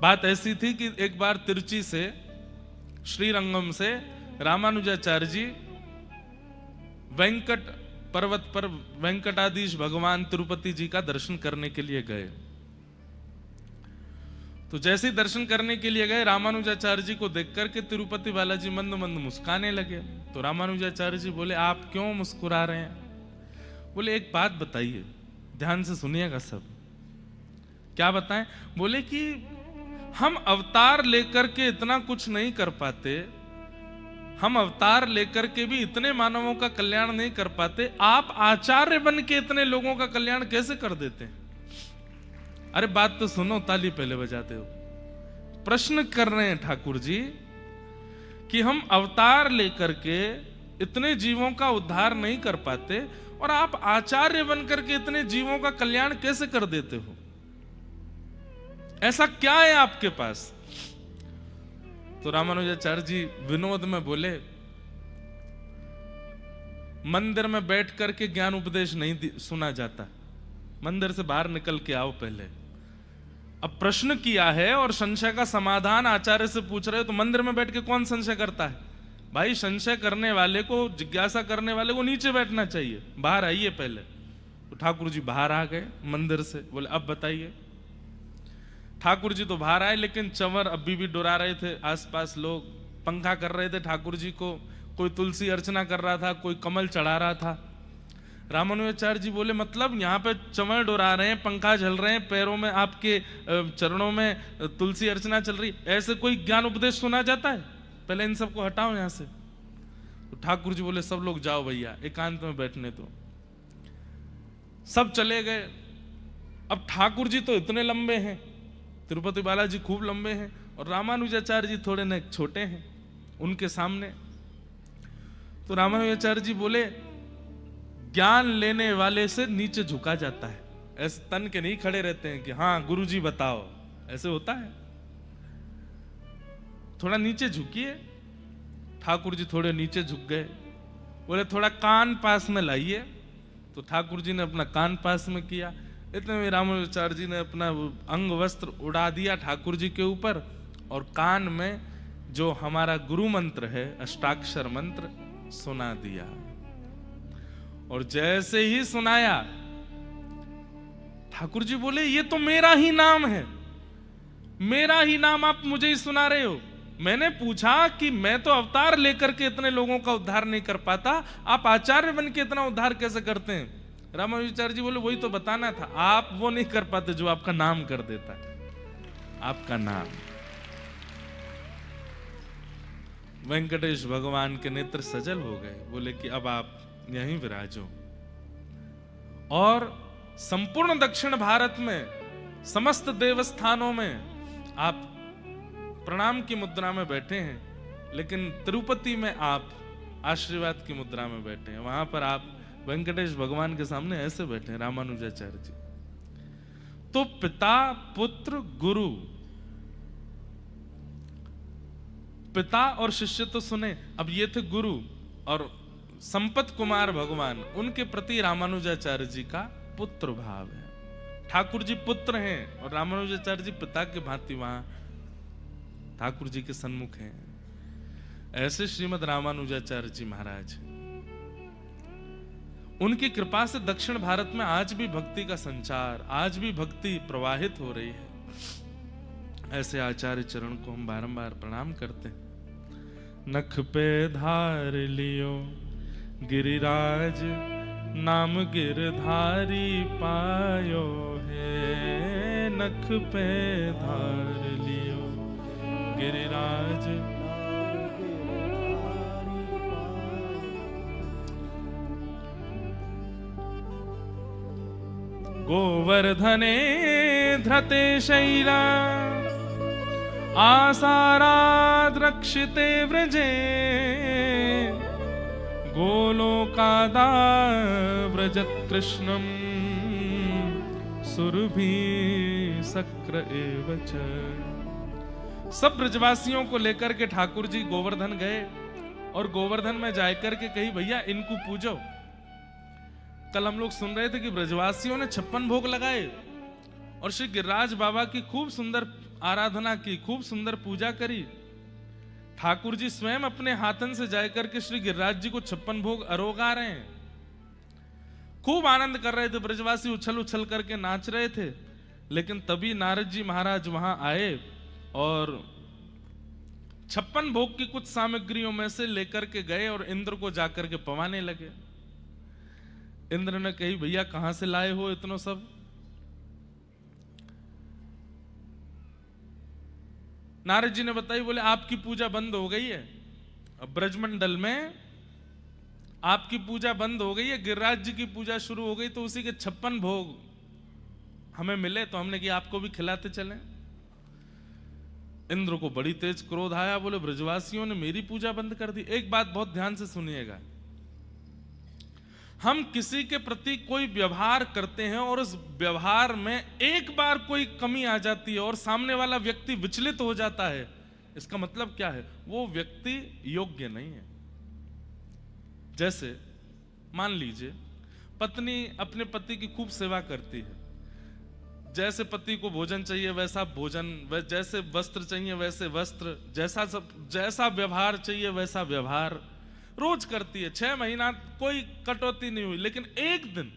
बात ऐसी थी कि एक बार तिरुचि से, श्रीरंगम से रामानुजाचार्य जी वेंकट पर्वत पर वेंकटाधीश भगवान तिरुपति जी का दर्शन करने के लिए गए। तो जैसे ही दर्शन करने के लिए गए, रामानुजाचार्य जी को देख करके तिरुपति बालाजी मंद मंद मुस्काने लगे। तो रामानुजाचार्य जी बोले, आप क्यों मुस्कुरा रहे हैं? बोले, एक बात बताइए, ध्यान से सुनिएगा सब। क्या बताएं? बोले कि हम अवतार लेकर के इतना कुछ नहीं कर पाते, हम अवतार लेकर के भी इतने मानवों का कल्याण नहीं कर पाते, आप आचार्य बन के इतने लोगों का कल्याण कैसे कर देते हैं? अरे बात तो सुनो, ताली पहले बजाते हो। प्रश्न कर रहे हैं ठाकुर जी कि हम अवतार लेकर के इतने जीवों का उद्धार नहीं कर पाते और आप आचार्य बनकर के इतने जीवों का कल्याण कैसे कर देते हो? ऐसा क्या है आपके पास? तो रामानुजाचार्य जी विनोद में बोले, मंदिर में बैठ करके ज्ञान उपदेश नहीं सुना जाता, मंदिर से बाहर निकल के आओ पहले। अब प्रश्न किया है और संशय का समाधान आचार्य से पूछ रहे हो, तो मंदिर में बैठ के कौन संशय करता है? भाई, संशय करने वाले को, जिज्ञासा करने वाले को नीचे बैठना चाहिए, बाहर आइए पहले। तो ठाकुर जी बाहर आ गए मंदिर से। बोले, अब बताइए। ठाकुर जी तो बाहर आए, लेकिन चंवर अभी भी डुरा रहे थे। आसपास लोग पंखा कर रहे थे ठाकुर जी को, कोई तुलसी अर्चना कर रहा था, कोई कमल चढ़ा रहा था। रामानुजाचार्य जी बोले, मतलब यहाँ पे चंवर डुरा रहे हैं, पंखा झल रहे हैं, पैरों में आपके चरणों में तुलसी अर्चना चल रही, ऐसे कोई ज्ञान उपदेश सुना जाता है? पहले इन सबको हटाओ यहाँ से। तो ठाकुर जी बोले, सब लोग जाओ भैया, एकांत में बैठने दो। सब चले गए। अब ठाकुर जी तो इतने लंबे हैं, तिरुपति बालाजी खूब लंबे हैं, और रामानुजाचार्य जी थोड़े न छोटे हैं उनके सामने। तो रामानुजाचार्य जी बोले, ज्ञान लेने वाले से नीचे झुका जाता है, ऐसे तन के नहीं खड़े रहते हैं कि हाँ गुरुजी बताओ, ऐसे होता है। थोड़ा नीचे झुकिए। ठाकुर जी थोड़े नीचे झुक गए। बोले, थोड़ा कान पास में लाइए। तो ठाकुर जी ने अपना कान पास में किया। इतने में रामानुजाचार्य जी ने अपना अंग वस्त्र उड़ा दिया ठाकुर जी के ऊपर, और कान में जो हमारा गुरु मंत्र है, अष्टाक्षर मंत्र, सुना दिया। और जैसे ही सुनाया, ठाकुर जी बोले, ये तो मेरा ही नाम है, मेरा ही नाम आप मुझे ही सुना रहे हो। मैंने पूछा कि मैं तो अवतार लेकर के इतने लोगों का उद्धार नहीं कर पाता, आप आचार्य बन के इतना उद्धार कैसे करते हैं? रामानुजाचार्य जी बोले, वही तो बताना था, आप वो नहीं कर पाते जो आपका नाम कर देता है। आपका नाम। वेंकटेश भगवान के नेत्र सजल हो गए। बोले कि अब आप यहीं विराजो। और संपूर्ण दक्षिण भारत में समस्त देवस्थानों में आप प्रणाम की मुद्रा में बैठे हैं, लेकिन तिरुपति में आप आशीर्वाद की मुद्रा में बैठे हैं। वहां पर आप वेंकटेश भगवान के सामने ऐसे बैठे हैं, रामानुजाचार्य जी। तो पिता, पुत्र, गुरु, पिता और शिष्य तो सुने, अब ये थे गुरु और संपत कुमार भगवान, उनके प्रति रामानुजाचार्य जी का पुत्र भाव है। ठाकुर जी पुत्र हैं और रामानुजाचार्य जी पिता के भांति वहां ठाकुर जी के सन्मुख हैं। ऐसे श्रीमद रामानुजाचार्य जी महाराज, उनकी कृपा से दक्षिण भारत में आज भी भक्ति का संचार, आज भी भक्ति प्रवाहित हो रही है। ऐसे आचार्य चरण को हम बारंबार प्रणाम करते हैं। नख पे धार लियो गिरिराज, नाम गिरधारी पायो है। नख पे धार लियो गिरिराज, गोवर्धने धृते शैला, आसाराद् रक्षिते व्रजे। गोलोकादा व्रजत कृष्णम, सुरभि सक्र एव च। सब ब्रजवासियों को लेकर के ठाकुर जी गोवर्धन गए, और गोवर्धन में जाकर के कही, भैया इनको पूजो। कल हम लोग सुन रहे थे कि ब्रजवासियों ने 56 भोग लगाए और श्री गिरिराज बाबा की खूब सुंदर आराधना की, खूब सुंदर पूजा करी। ठाकुर जी स्वयं अपने हाथन से जाकर के श्री गिरिराज जी को 56 भोग अरोगा रहे हैं, खूब आनंद कर रहे थे, ब्रजवासी उछल उछल करके नाच रहे थे। लेकिन तभी नारद जी महाराज वहां आए और 56 भोग की कुछ सामग्रियों में से लेकर के गए और इंद्र को जाकर के पवाने लगे। इंद्र ने कही, भैया कहां से लाए हो इतना सब? नारद जी ने बताई, बोले आपकी पूजा बंद हो गई है, अब ब्रजमंडल में आपकी पूजा बंद हो गई है, गिरिराज जी की पूजा शुरू हो गई, तो उसी के 56 भोग हमें मिले तो हमने कि आपको भी खिलाते चलें। इंद्र को बड़ी तेज क्रोध आया, बोले ब्रजवासियों ने मेरी पूजा बंद कर दी। एक बात बहुत ध्यान से सुनिएगा, हम किसी के प्रति कोई व्यवहार करते हैं और उस व्यवहार में एक बार कोई कमी आ जाती है और सामने वाला व्यक्ति विचलित हो जाता है, इसका मतलब क्या है? वो व्यक्ति योग्य नहीं है। जैसे मान लीजिए पत्नी अपने पति की खूब सेवा करती है, जैसे पति को भोजन चाहिए वैसा भोजन, जैसे वस्त्र चाहिए वैसे वस्त्र, जैसा व्यवहार चाहिए वैसा व्यवहार रोज करती है। 6 महीना कोई कटौती नहीं हुई, लेकिन एक दिन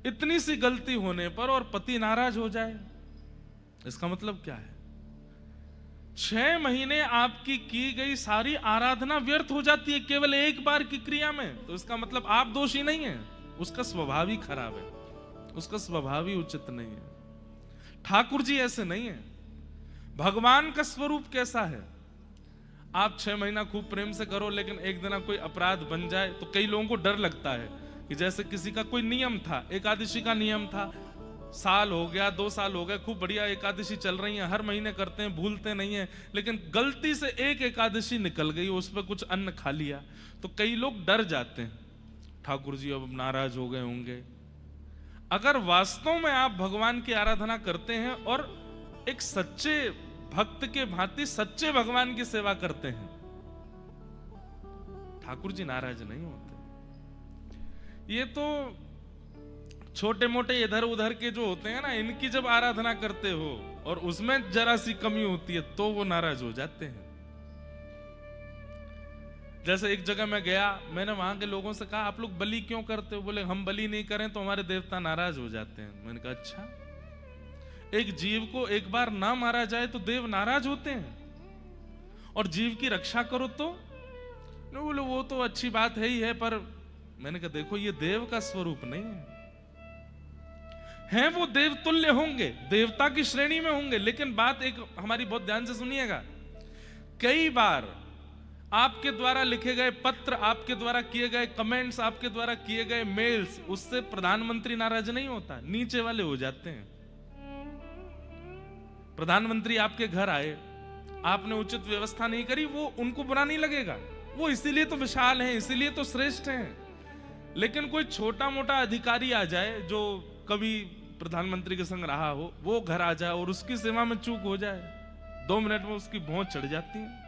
इतनी सी गलती होने पर और पति नाराज हो जाए, इसका मतलब क्या है? 6 महीने आपकी की गई सारी आराधना व्यर्थ हो जाती है केवल एक बार की क्रिया में। तो इसका मतलब आप दोषी नहीं है, उसका स्वभाव ही खराब है, उसका स्वभाव ही उचित नहीं है। ठाकुर जी ऐसे नहीं है। भगवान का स्वरूप कैसा है? आप 6 महीना खूब प्रेम से करो, लेकिन एक दिन कोई अपराध बन जाए तो कई लोगों को डर लगता है कि जैसे किसी का कोई नियम था, एकादशी का नियम था, साल हो गया 2 साल हो गए, खूब बढ़िया एकादशी चल रही है, हर महीने करते हैं, भूलते नहीं है, लेकिन गलती से एक एकादशी निकल गई, उस पर कुछ अन्न खा लिया तो कई लोग डर जाते हैं, ठाकुर जी अब नाराज हो गए होंगे। अगर वास्तव में आप भगवान की आराधना करते हैं और एक सच्चे भक्त के भांति सच्चे भगवान की सेवा करते हैं, ठाकुर जी नाराज नहीं होते। ये तो छोटे मोटे इधर उधर के जो होते हैं ना, इनकी जब आराधना करते हो और उसमें जरा सी कमी होती है तो वो नाराज हो जाते हैं। जैसे एक जगह मैं गया, मैंने वहां के लोगों से कहा आप लोग बलि क्यों करते हो? बोले हम बलि नहीं करें तो हमारे देवता नाराज हो जाते हैं। मैंने कहा अच्छा, एक जीव को एक बार ना मारा जाए तो देव नाराज होते हैं, और जीव की रक्षा करो तो? बोले वो तो अच्छी बात है ही है, पर मैंने कहा देखो ये देव का स्वरूप नहीं है, वो देव तुल्य होंगे, देवता की श्रेणी में होंगे, लेकिन बात एक हमारी बहुत ध्यान से सुनिएगा, कई बार आपके द्वारा लिखे गए पत्र, आपके द्वारा किए गए कमेंट्स, आपके द्वारा किए गए मेल्स, उससे प्रधानमंत्री नाराज नहीं होता, नीचे वाले हो जाते हैं। प्रधानमंत्री आपके घर आए, आपने उचित व्यवस्था नहीं करी, वो उनको बुरा नहीं लगेगा, वो इसीलिए तो विशाल हैं, इसीलिए तो श्रेष्ठ हैं। लेकिन कोई छोटा मोटा अधिकारी आ जाए जो कभी प्रधानमंत्री के संग रहा हो, वो घर आ जाए और उसकी सेवा में चूक हो जाए, 2 मिनट में उसकी भौंच चढ़ जाती है,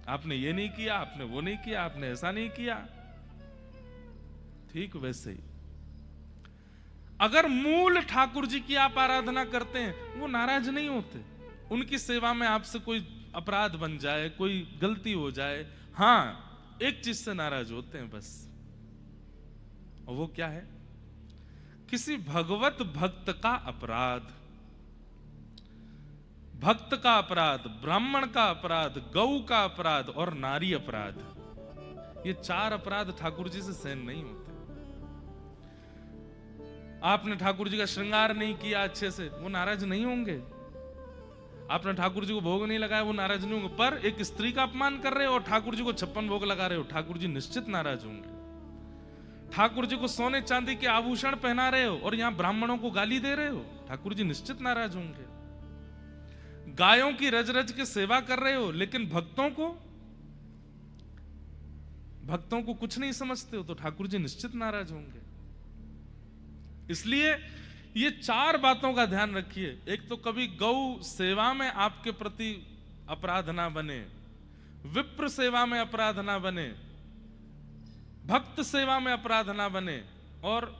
आपने ये नहीं किया, आपने वो नहीं किया, आपने ऐसा नहीं किया। ठीक वैसे ही अगर मूल ठाकुर जी की आप आराधना करते हैं, वो नाराज नहीं होते। उनकी सेवा में आपसे कोई अपराध बन जाए, कोई गलती हो जाए, हाँ एक चीज से नाराज होते हैं बस, और वो क्या है? किसी भगवत भक्त का अपराध, भक्त का अपराध, ब्राह्मण का अपराध, गौ का अपराध और नारी अपराध, ये 4 अपराध ठाकुर जी से सहन नहीं होते। आपने ठाकुर जी का श्रृंगार नहीं किया अच्छे से, वो नाराज नहीं होंगे। आपने ठाकुर जी को भोग नहीं लगाया, वो नाराज नहीं होंगे। पर एक स्त्री का अपमान कर रहे हो और ठाकुर जी को 56 भोग लगा रहे हो, ठाकुर जी निश्चित नाराज होंगे। ठाकुर जी को सोने चांदी के आभूषण पहना रहे हो और यहां ब्राह्मणों को गाली दे रहे हो, ठाकुर जी निश्चित नाराज होंगे। गायों की रज रज के सेवा कर रहे हो, लेकिन भक्तों को कुछ नहीं समझते हो, तो ठाकुर जी निश्चित नाराज होंगे। इसलिए ये 4 बातों का ध्यान रखिए। एक तो कभी गौ सेवा में आपके प्रति अपराध ना बने, विप्र सेवा में अपराध ना बने, भक्त सेवा में अपराध ना बने, और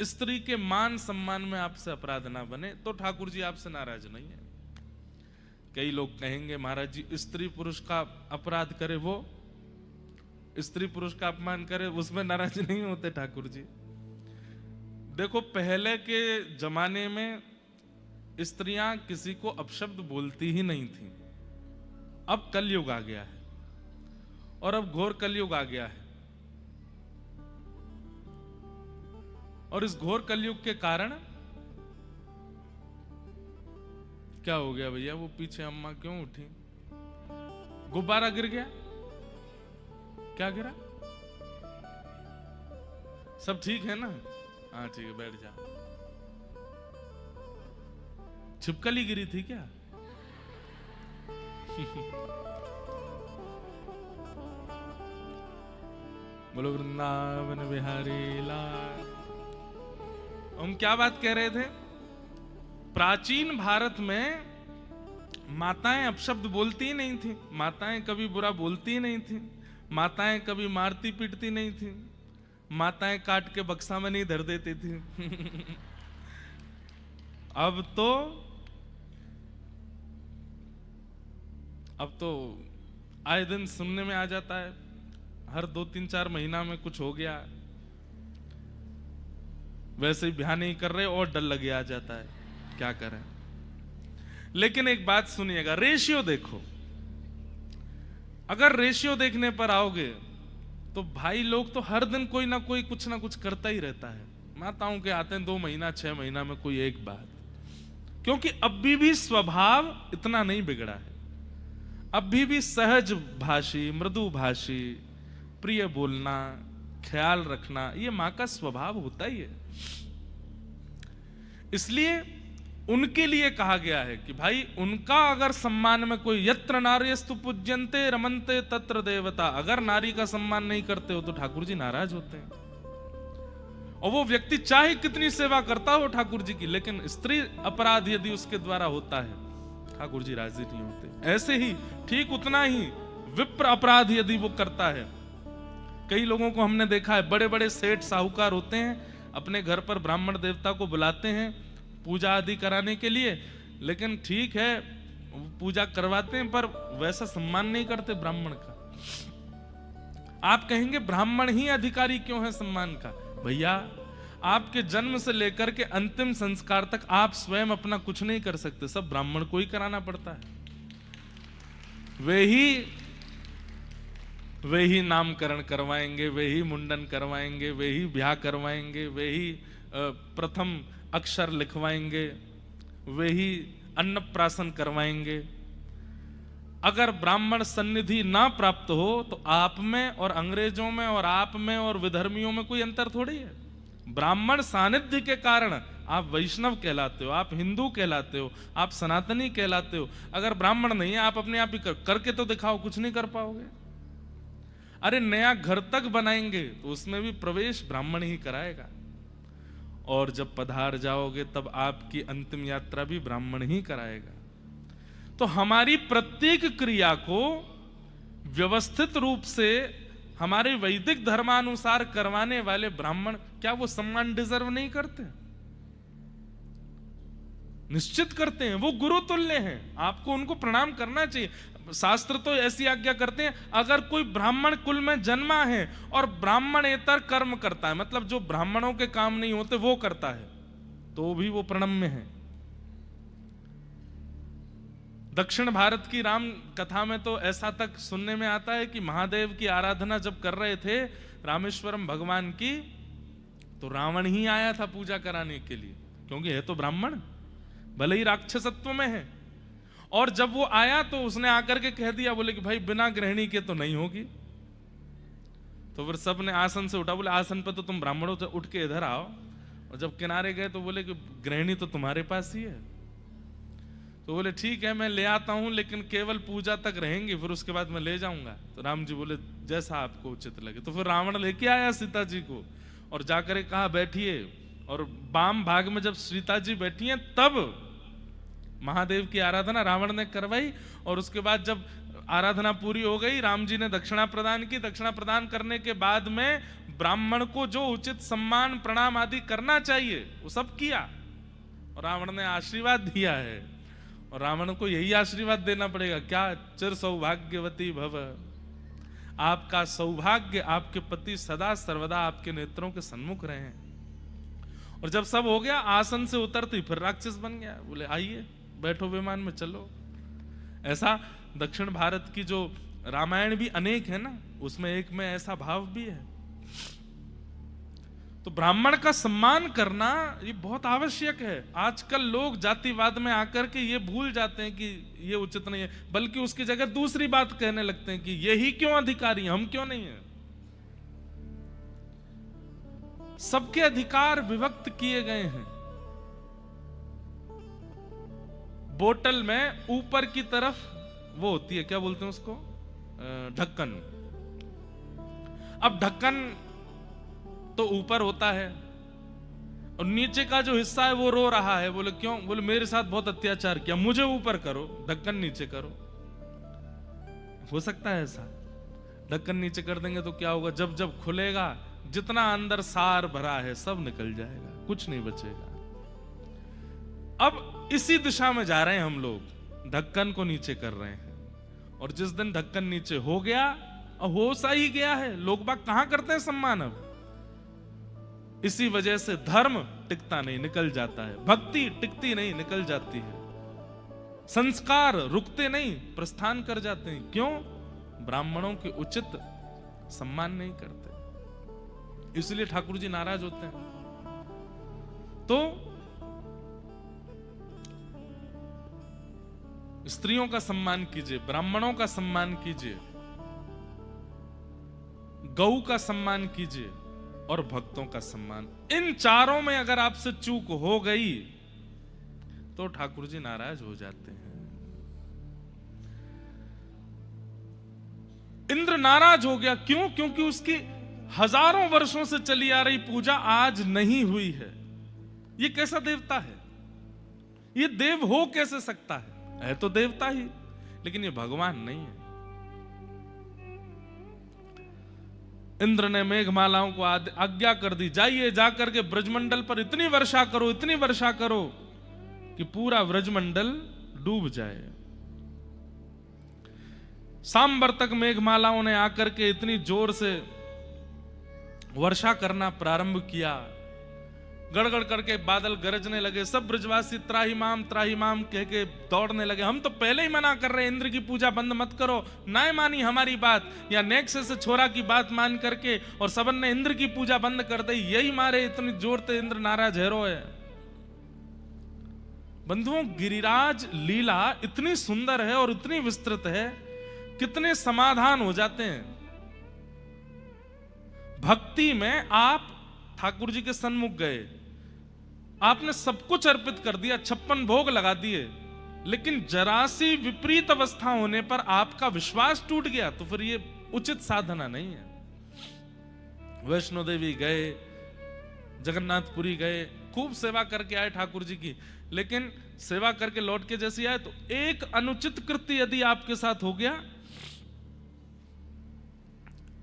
स्त्री के मान सम्मान में आपसे अपराध ना बने, तो ठाकुर जी आपसे नाराज नहीं है। कई लोग कहेंगे महाराज जी स्त्री पुरुष का अपराध करे वो स्त्री पुरुष का अपमान करे उसमें नाराज नहीं होते ठाकुर जी। देखो पहले के जमाने में स्त्रियां किसी को अपशब्द बोलती ही नहीं थी। अब कलयुग आ गया है और अब घोर कलयुग आ गया है और इस घोर कलयुग के कारण क्या हो गया भैया? वो पीछे अम्मा क्यों उठी? गुब्बारा गिर गया? क्या गिरा? सब ठीक है ना? हाँ ठीक है, बैठ जाओ। छिपकली गिरी थी क्या? बोलो वृंदावन बिहारी लाल। हम क्या बात कह रहे थे? प्राचीन भारत में माताएं अपशब्द बोलती ही नहीं थी, माताएं कभी बुरा बोलती ही नहीं थी, माताएं कभी मारती पीटती नहीं थी, माताएं काट के बक्सा में नहीं धर देती थी। अब तो आए दिन सुनने में आ जाता है, हर 2-3-4 महीना में कुछ हो गया, वैसे ही ब्याह नहीं कर रहे और डर लगे आ जाता है, क्या करें। लेकिन एक बात सुनिएगा, रेशियो देखो। अगर रेशियो देखने पर आओगे तो भाई लोग तो हर दिन कोई ना कोई कुछ ना कुछ करता ही रहता है। माताओं के आते हैं 2 महीना 6 महीना में कोई एक बात, क्योंकि अभी भी स्वभाव इतना नहीं बिगड़ा है, अभी भी सहज भाषी, मृदु भाषी, प्रिय बोलना, ख्याल रखना, ये मां का स्वभाव होता ही है। इसलिए उनके लिए कहा गया है कि भाई उनका अगर सम्मान में कोई, यत्र नार्यस्तु पूज्यन्ते रमन्ते तत्र देवता, अगर नारी का सम्मान नहीं करते हो तो ठाकुर जी नाराज होते हैं। और वो व्यक्ति चाहे कितनी सेवा करता हो ठाकुर जी की, लेकिन स्त्री अपराध यदि उसके द्वारा होता है ठाकुर जी राजी नहीं होते। ऐसे ही ठीक उतना ही विप्र अपराध यदि वो करता है, कई लोगों को हमने देखा है, बड़े बड़े सेठ साहूकार होते हैं, अपने घर पर ब्राह्मण देवता को बुलाते हैं पूजा आदि कराने के लिए, लेकिन ठीक है पूजा करवाते हैं पर वैसा सम्मान नहीं करते ब्राह्मण का। आप कहेंगे ब्राह्मण ही अधिकारी क्यों है सम्मान का? भैया आपके जन्म से लेकर के अंतिम संस्कार तक आप स्वयं अपना कुछ नहीं कर सकते, सब ब्राह्मण को ही कराना पड़ता है। वे ही नामकरण करवाएंगे, वे ही मुंडन करवाएंगे, वे ही ब्याह करवाएंगे, वे ही प्रथम अक्षर लिखवाएंगे, वे ही अन्नप्राशन करवाएंगे। अगर ब्राह्मण सन्निधि ना प्राप्त हो तो आप में और अंग्रेजों में और आप में और विधर्मियों में कोई अंतर थोड़ी है। ब्राह्मण सानिध्य के कारण आप वैष्णव कहलाते हो, आप हिंदू कहलाते हो, आप सनातनी कहलाते हो। अगर ब्राह्मण नहीं है, आप अपने आप ही करके तो दिखाओ, कुछ नहीं कर पाओगे। अरे नया घर तक बनाएंगे तो उसमें भी प्रवेश ब्राह्मण ही कराएगा, और जब पधार जाओगे तब आपकी अंतिम यात्रा भी ब्राह्मण ही कराएगा। तो हमारी प्रत्येक क्रिया को व्यवस्थित रूप से हमारे वैदिक धर्मानुसार करवाने वाले ब्राह्मण, क्या वो सम्मान डिजर्व नहीं करते? निश्चित करते हैं, वो गुरु तुल्य हैं, आपको उनको प्रणाम करना चाहिए। शास्त्र तो ऐसी आज्ञा करते हैं, अगर कोई ब्राह्मण कुल में जन्मा है और ब्राह्मणेतर कर्म करता है, मतलब जो ब्राह्मणों के काम नहीं होते वो करता है, तो भी वो प्रणम्य है। दक्षिण भारत की राम कथा में तो ऐसा तक सुनने में आता है कि महादेव की आराधना जब कर रहे थे रामेश्वरम भगवान की, तो रावण ही आया था पूजा कराने के लिए, क्योंकि है तो ब्राह्मण, भले ही राक्षसत्व में है। और जब वो आया तो उसने आकर के कह दिया, बोले कि भाई बिना गृहिणी के तो नहीं होगी। तो फिर सब ने आसन से उठा, बोले आसन पे तो तुम ब्राह्मणों से उठ के इधर आओ। और जब किनारे गए तो बोले कि गृहिणी तो तुम्हारे पास ही है। तो बोले ठीक है मैं ले आता हूं, लेकिन केवल पूजा तक रहेंगी, फिर उसके बाद मैं ले जाऊंगा। तो राम जी बोले जैसा आपको उचित लगे। तो फिर रावण लेके आया सीता जी को और जाकर कहा बैठिए, और वाम भाग में जब सीता जी बैठी हैं तब महादेव की आराधना रावण ने करवाई। और उसके बाद जब आराधना पूरी हो गई, राम जी ने दक्षिणा प्रदान की। दक्षिणा प्रदान करने के बाद में ब्राह्मण को जो उचित सम्मान प्रणाम आदि करना चाहिए वो सब किया, और रावण ने आशीर्वाद दिया है। और रावण को यही आशीर्वाद देना पड़ेगा क्या, चिर सौभाग्यवती भव, आपका सौभाग्य, आपके पति सदा सर्वदा आपके नेत्रों के सन्मुख रहे हैं। और जब सब हो गया, आसन से उतरते फिर राक्षस बन गया। बोले आइए बैठो विमान में चलो। ऐसा दक्षिण भारत की जो रामायण भी अनेक है ना, उसमें एक में ऐसा भाव भी है। तो ब्राह्मण का सम्मान करना ये बहुत आवश्यक है। आजकल लोग जातिवाद में आकर के ये भूल जाते हैं कि ये उचित नहीं है, बल्कि उसकी जगह दूसरी बात कहने लगते हैं कि यही क्यों अधिकारी, हम क्यों नहीं है। सबके अधिकार विभक्त किए गए हैं। बोतल में ऊपर की तरफ वो होती है, क्या बोलते हैं उसको, ढक्कन। अब ढक्कन तो ऊपर होता है और नीचे का जो हिस्सा है वो रो रहा है। बोले क्यों? बोले मेरे साथ बहुत अत्याचार किया, मुझे ऊपर करो, ढक्कन नीचे करो। हो सकता है ऐसा? ढक्कन नीचे कर देंगे तो क्या होगा, जब जब खुलेगा जितना अंदर सार भरा है सब निकल जाएगा, कुछ नहीं बचेगा। अब इसी दिशा में जा रहे हैं हम लोग, ढक्कन को नीचे कर रहे हैं। और जिस दिन ढक्कन नीचे हो गया, हो सा ही गया है, लोग बाग कहां करते हैं सम्मान। अब इसी वजह से धर्म टिकता नहीं, निकल जाता है। भक्ति टिकती नहीं, निकल जाती है। संस्कार रुकते नहीं, प्रस्थान कर जाते हैं। क्यों? ब्राह्मणों के उचित सम्मान नहीं करते, इसलिए ठाकुर जी नाराज होते हैं। तो स्त्रियों का सम्मान कीजिए, ब्राह्मणों का सम्मान कीजिए, गौ का सम्मान कीजिए और भक्तों का सम्मान। इन चारों में अगर आपसे चूक हो गई तो ठाकुर जी नाराज हो जाते हैं। इंद्र नाराज हो गया, क्यों? क्योंकि उसकी हजारों वर्षों से चली आ रही पूजा आज नहीं हुई है। ये कैसा देवता है? ये देव हो कैसे सकता है तो देवता ही, लेकिन ये भगवान नहीं है। इंद्र ने मेघमालाओं को आज्ञा कर दी, जाइए जाकर के ब्रजमंडल पर इतनी वर्षा करो, इतनी वर्षा करो कि पूरा ब्रजमंडल डूब जाए। सांबर तक मेघमालाओं ने आकर के इतनी जोर से वर्षा करना प्रारंभ किया। गड़गड़ करके बादल गरजने लगे। सब ब्रजवासी त्राहिमाम कह के दौड़ने लगे। हम तो पहले ही मना कर रहे हैं, इंद्र की पूजा बंद मत करो। ना मानी हमारी बात, या नेक्स्ट से छोरा की बात मान करके और सबन ने इंद्र की पूजा बंद कर दी। यही मारे इतनी जोर से इंद्र नाराज हैरो है। बंधुओं, गिरिराज लीला इतनी सुंदर है और इतनी विस्तृत है, कितने समाधान हो जाते हैं। भक्ति में आप ठाकुर जी के सन्मुख गए, आपने सब कुछ अर्पित कर दिया, 56 भोग लगा दिए, लेकिन जरा सी विपरीत अवस्था होने पर आपका विश्वास टूट गया, तो फिर ये उचित साधना नहीं है। वैष्णो देवी गए, जगन्नाथपुरी गए, खूब सेवा करके आए ठाकुर जी की, लेकिन सेवा करके लौट के जैसे आए तो एक अनुचित कृत्य यदि आपके साथ हो गया,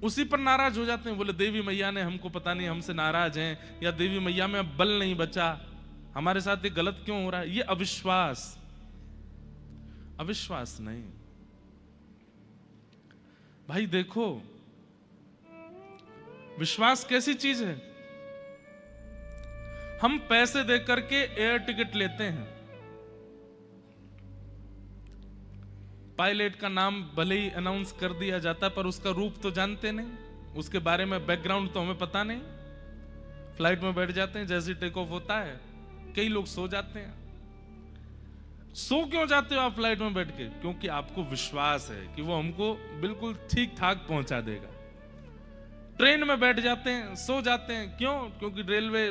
उसी पर नाराज हो जाते हैं। बोले देवी मैया ने हमको पता नहीं हमसे नाराज हैं, या देवी मैया में अब बल नहीं बचा, हमारे साथ ये गलत क्यों हो रहा है। ये अविश्वास, अविश्वास नहीं। भाई देखो, विश्वास कैसी चीज है। हम पैसे दे करके एयर टिकट लेते हैं, पायलट का नाम भले ही अनाउंस कर दिया जाता पर उसका रूप तो जानते नहीं, उसके बारे में बैकग्राउंड तो हमें पता नहीं। फ्लाइट में बैठ जाते हैं, जैसे टेक ऑफ होता है कई लोग सो जाते हैं। सो क्यों जाते हो आप फ्लाइट में बैठ के? क्योंकि आपको विश्वास है कि वो हमको बिल्कुल ठीक ठाक पहुंचा देगा। ट्रेन में बैठ जाते हैं, सो जाते हैं, क्यों? क्योंकि रेलवे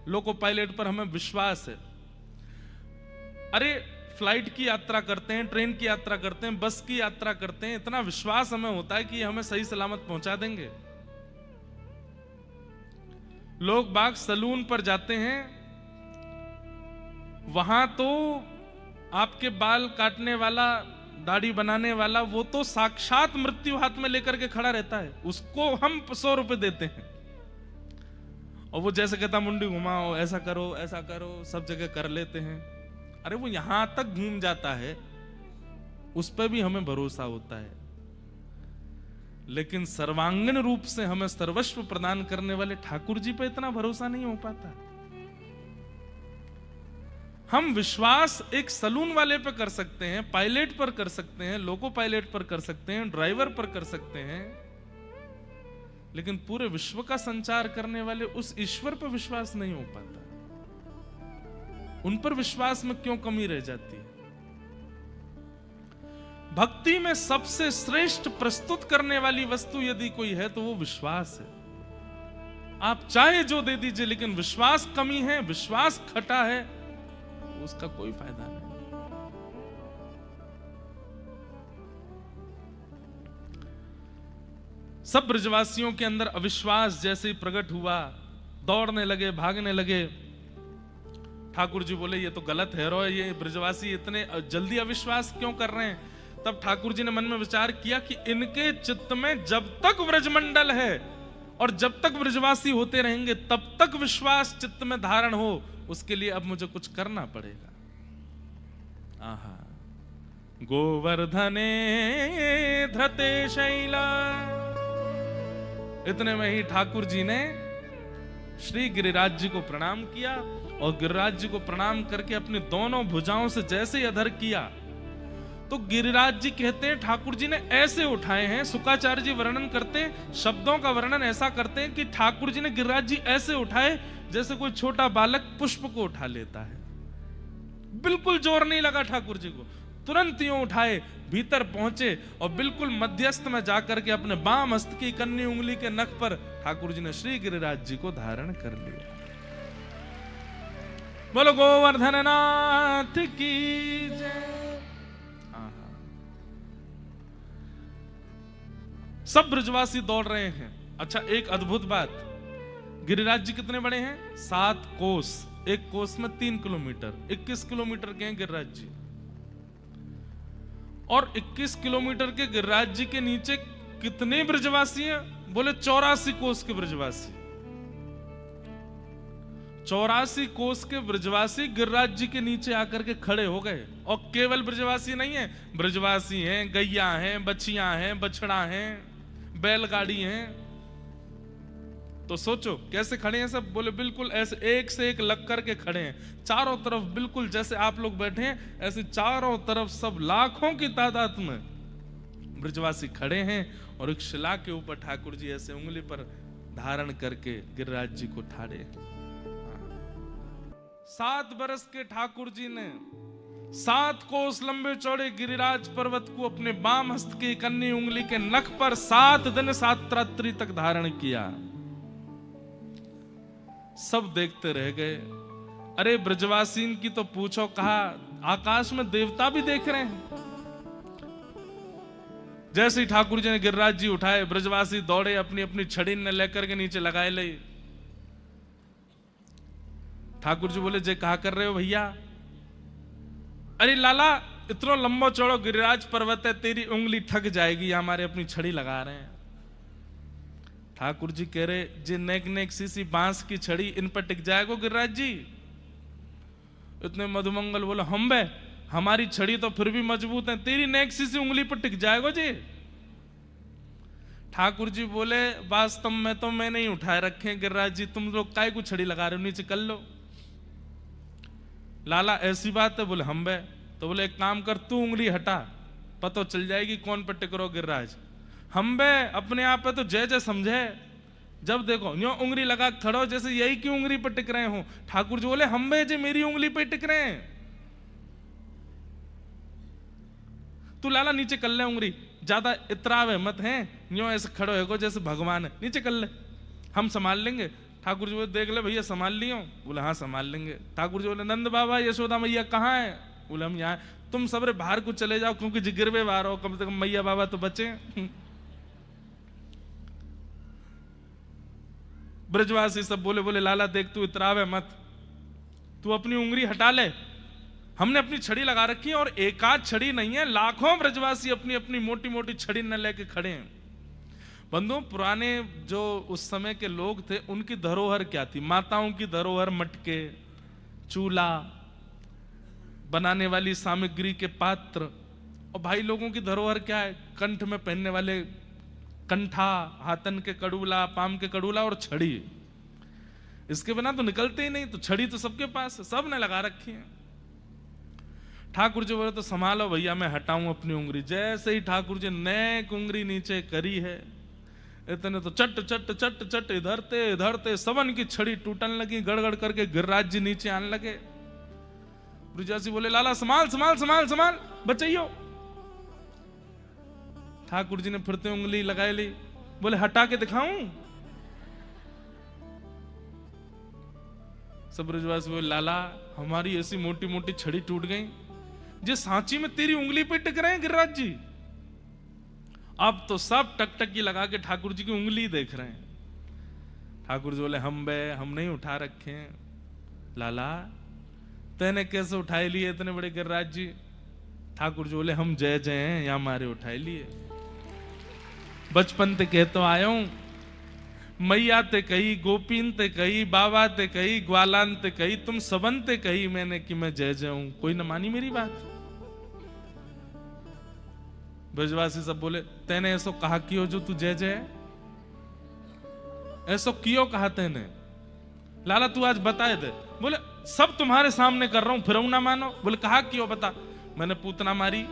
लोको पायलट पर हमें विश्वास है। अरे फ्लाइट की यात्रा करते हैं, ट्रेन की यात्रा करते हैं, बस की यात्रा करते हैं, इतना विश्वास हमें होता है कि ये हमें सही सलामत पहुंचा देंगे। लोग बाग सलून पर जाते हैं, वहां तो आपके बाल काटने वाला, दाढ़ी बनाने वाला, वो तो साक्षात मृत्यु हाथ में लेकर के खड़ा रहता है, उसको हम 100 रुपए देते हैं और वो जैसे कहता मुंडी घुमाओ, ऐसा करो, सब जगह कर लेते हैं। अरे वो यहां तक घूम जाता है, उस पर भी हमें भरोसा होता है, लेकिन सर्वांगीण रूप से हमें सर्वस्व प्रदान करने वाले ठाकुर जी पे इतना भरोसा नहीं हो पाता। हम विश्वास एक सलून वाले पे कर सकते हैं, पायलट पर कर सकते हैं, लोको पायलट पर कर सकते हैं, ड्राइवर पर कर सकते हैं, लेकिन पूरे विश्व का संचार करने वाले उस ईश्वर पर विश्वास नहीं हो पाता। उन पर विश्वास में क्यों कमी रह जाती है? भक्ति में सबसे श्रेष्ठ प्रस्तुत करने वाली वस्तु यदि कोई है तो वो विश्वास है। आप चाहे जो दे दीजिए, लेकिन विश्वास कमी है, विश्वास खटा है, उसका कोई फायदा नहीं। सब ब्रजवासियों के अंदर अविश्वास जैसे ही प्रकट हुआ, दौड़ने लगे, भागने लगे। ठाकुर जी बोले ये तो गलत है रो, ये ब्रजवासी इतने जल्दी अविश्वास क्यों कर रहे हैं? तब ठाकुर जी ने मन में विचार किया कि इनके चित्त में जब तक व्रजमंडल है और जब तक ब्रजवासी होते रहेंगे तब तक विश्वास चित्त में धारण हो, उसके लिए अब मुझे कुछ करना पड़ेगा। आहा, गोवर्धने धृते शैला। इतने में ही ठाकुर जी ने श्री गिरिराज जी को प्रणाम किया और गिरिराज जी को प्रणाम करके अपनी दोनों भुजाओं से जैसे ही अधर किया तो गिरिराज जी कहते हैं ठाकुर जी ने ऐसे उठाए हैं। शुकाचार्य जी वर्णन करते हैं, शब्दों का वर्णन ऐसा करते हैं कि ठाकुर जी ने गिरिराज जी ऐसे उठाए जैसे कोई छोटा बालक पुष्प को उठा लेता है। बिल्कुल जोर नहीं लगा ठाकुर जी को, तुरंत यूं उठाए, भीतर पहुंचे और बिल्कुल मध्यस्थ में जाकर के अपने बाम हस्त की कन्नी उंगली के नख पर ठाकुर जी ने श्री गिरिराज जी को धारण कर लिया। बोलो गोवर्धन नाथ की जय। सब ब्रजवासी दौड़ रहे हैं। अच्छा, एक अद्भुत बात, गिरिराज जी कितने बड़े हैं? 7 कोस, एक कोस में 3 किलोमीटर, 21 किलोमीटर के हैं गिरिराज जी। और 21 किलोमीटर के गिरिराज जी के नीचे कितने ब्रजवासी हैं? बोले 84 कोस के ब्रजवासी। 84 कोस के ब्रजवासी गिरिराज जी के नीचे आकर के खड़े हो गए। और केवल ब्रजवासी नहीं है, ब्रजवासी हैं, गैया हैं, बछियां हैं, बछड़ा हैं, बैलगाड़ी हैं। तो सोचो कैसे खड़े हैं सब। बोले बिल्कुल ऐसे एक से एक लग करके खड़े हैं, चारों तरफ बिल्कुल जैसे आप लोग बैठे हैं ऐसे चारों तरफ सब लाखों की तादाद में ब्रजवासी खड़े हैं। और एक शिला के ऊपर ठाकुर जी ऐसे उंगली पर धारण करके गिरिराज जी को ठाड़े हैं। 7 बरस के ठाकुर जी ने 7 कोस लंबे चौड़े गिरिराज पर्वत को अपने बाम हस्त की कन्नी उंगली के नख पर 7 दिन 7 रात्रि तक धारण किया। सब देखते रह गए। अरे ब्रजवासीन की तो पूछो कहा, आकाश में देवता भी देख रहे हैं। जैसे ही ठाकुर जी ने गिरिराज जी उठाए, ब्रजवासी दौड़े, अपनी अपनी छड़ी ने लेकर के नीचे लगाए ले। ठाकुर जी बोले जे कहा कर रहे हो भैया? अरे लाला, इतना लंबा चौड़ा गिरिराज पर्वत है, तेरी उंगली थक जाएगी, हमारे अपनी छड़ी लगा रहे हैं। ठाकुर जी कह रहे जे नेक नेक सी बांस की छड़ी इन पर टिक जाएगा गिरिराज जी? इतने मधुमंगल बोले हम बे, हमारी छड़ी तो फिर भी मजबूत है, तेरी नेक सी उंगली पर टिक जाएगा जी? ठाकुर जी बोले वास्तव में तो मैं नहीं उठाए रखे गिरिराज जी, तुम लोग काय को छड़ी लगा रहे हो, नीचे कर लो। लाला ऐसी बात है? बोले हम बे। तो बोले एक काम कर, तू उंगली हटा, पता चल जाएगी कौन पर टिक रहो गिरिराज। हम बे अपने आप पे तो जय जय समझे, जब देखो यूं उंगली लगा खड़ो जैसे यही की उंगली पर टिक रहे हो। ठाकुर जी बोले हम बे जे मेरी उंगली पे टिक रहे हैं। तू लाला नीचे कर ले उंगली, ज्यादा इतरावे मत है, यूं ऐसे खड़ो है को जैसे भगवान है, नीचे कर ले, हम संभाल लेंगे। ठाकुर जी बोले देख ले भैया संभाल लियो? बोले हाँ संभाल लेंगे। ठाकुर जी बोले नंद बाबा यशोदा मैया कहाँ है? बोले हम यहाँ। तुम सबरे बाहर को चले जाओ क्योंकि जिगिरवे बाहर हो, कम से कम मैया बाबा तो बचे। ब्रजवासी सब बोले बोले लाला देख तू इतरावे मत, तू अपनी उंगली हटा ले, हमने अपनी छड़ी लगा रखी है। और एक आध छड़ी नहीं है, लाखों ब्रजवासी अपनी अपनी मोटी मोटी छड़ी न लेके खड़े हैं। बंधु, पुराने जो उस समय के लोग थे उनकी धरोहर क्या थी? माताओं की धरोहर मटके, चूल्हा, बनाने वाली सामग्री के पात्र, और भाई लोगों की धरोहर क्या है? कंठ में पहनने वाले कंठा, हाथन के कड़ूला, पाम के कड़ूला और छड़ी। इसके बिना तो निकलते ही नहीं, तो छड़ी तो सबके पास है, सब ने लगा रखी है। ठाकुर जी बोले तो संभालो भैया, मैं हटाऊं अपनी उंगली। जैसे ही ठाकुर जी ने उंगली नीचे करी है, इतने तो चट चट चट चट इधर ते सबन की छड़ी टूटने लगी, गड़गड़ करके गिरिराज जी नीचे आने लगे। ब्रजवासी बोले लाला संभाल संभाल संभाल संभाल, बचाइयो। ठाकुर जी ने फिरते उंगली लगाई ली, बोले हटा के दिखाऊं? सब ब्रजवासी बोले लाला हमारी ऐसी मोटी मोटी छड़ी टूट गई, जे सांची में तेरी उंगली पे टिक रहे हैं गिरिराज जी। अब तो सब टकटकी लगा के ठाकुर जी की उंगली देख रहे हैं। ठाकुर जी बोले हम नहीं उठा रखे हैं। लाला तेने कैसे उठाए लिए इतने बड़े गिरिराज जी? ठाकुर जी बोले हम जय जय हैं, या मारे उठाए लिए। बचपन ते कहतो आयो हूं, मैया ते कही, गोपीन ते कही, बाबा ते कही, ग्वालान ते कही, तुम सबन ते कही मैंने कि मैं जय जय हूं, कोई न मानी मेरी बात। ब्रजवासी सब बोले तेने ऐसो कहा कियो जो तू जय जय? ऐसो कियो कहा तेने? लाला तू आज बताए दे। बोले सब तुम्हारे सामने कर रहा हूं, फिर ना मानो। बोले कहा क्यों? बता। मैंने पूतना मारी,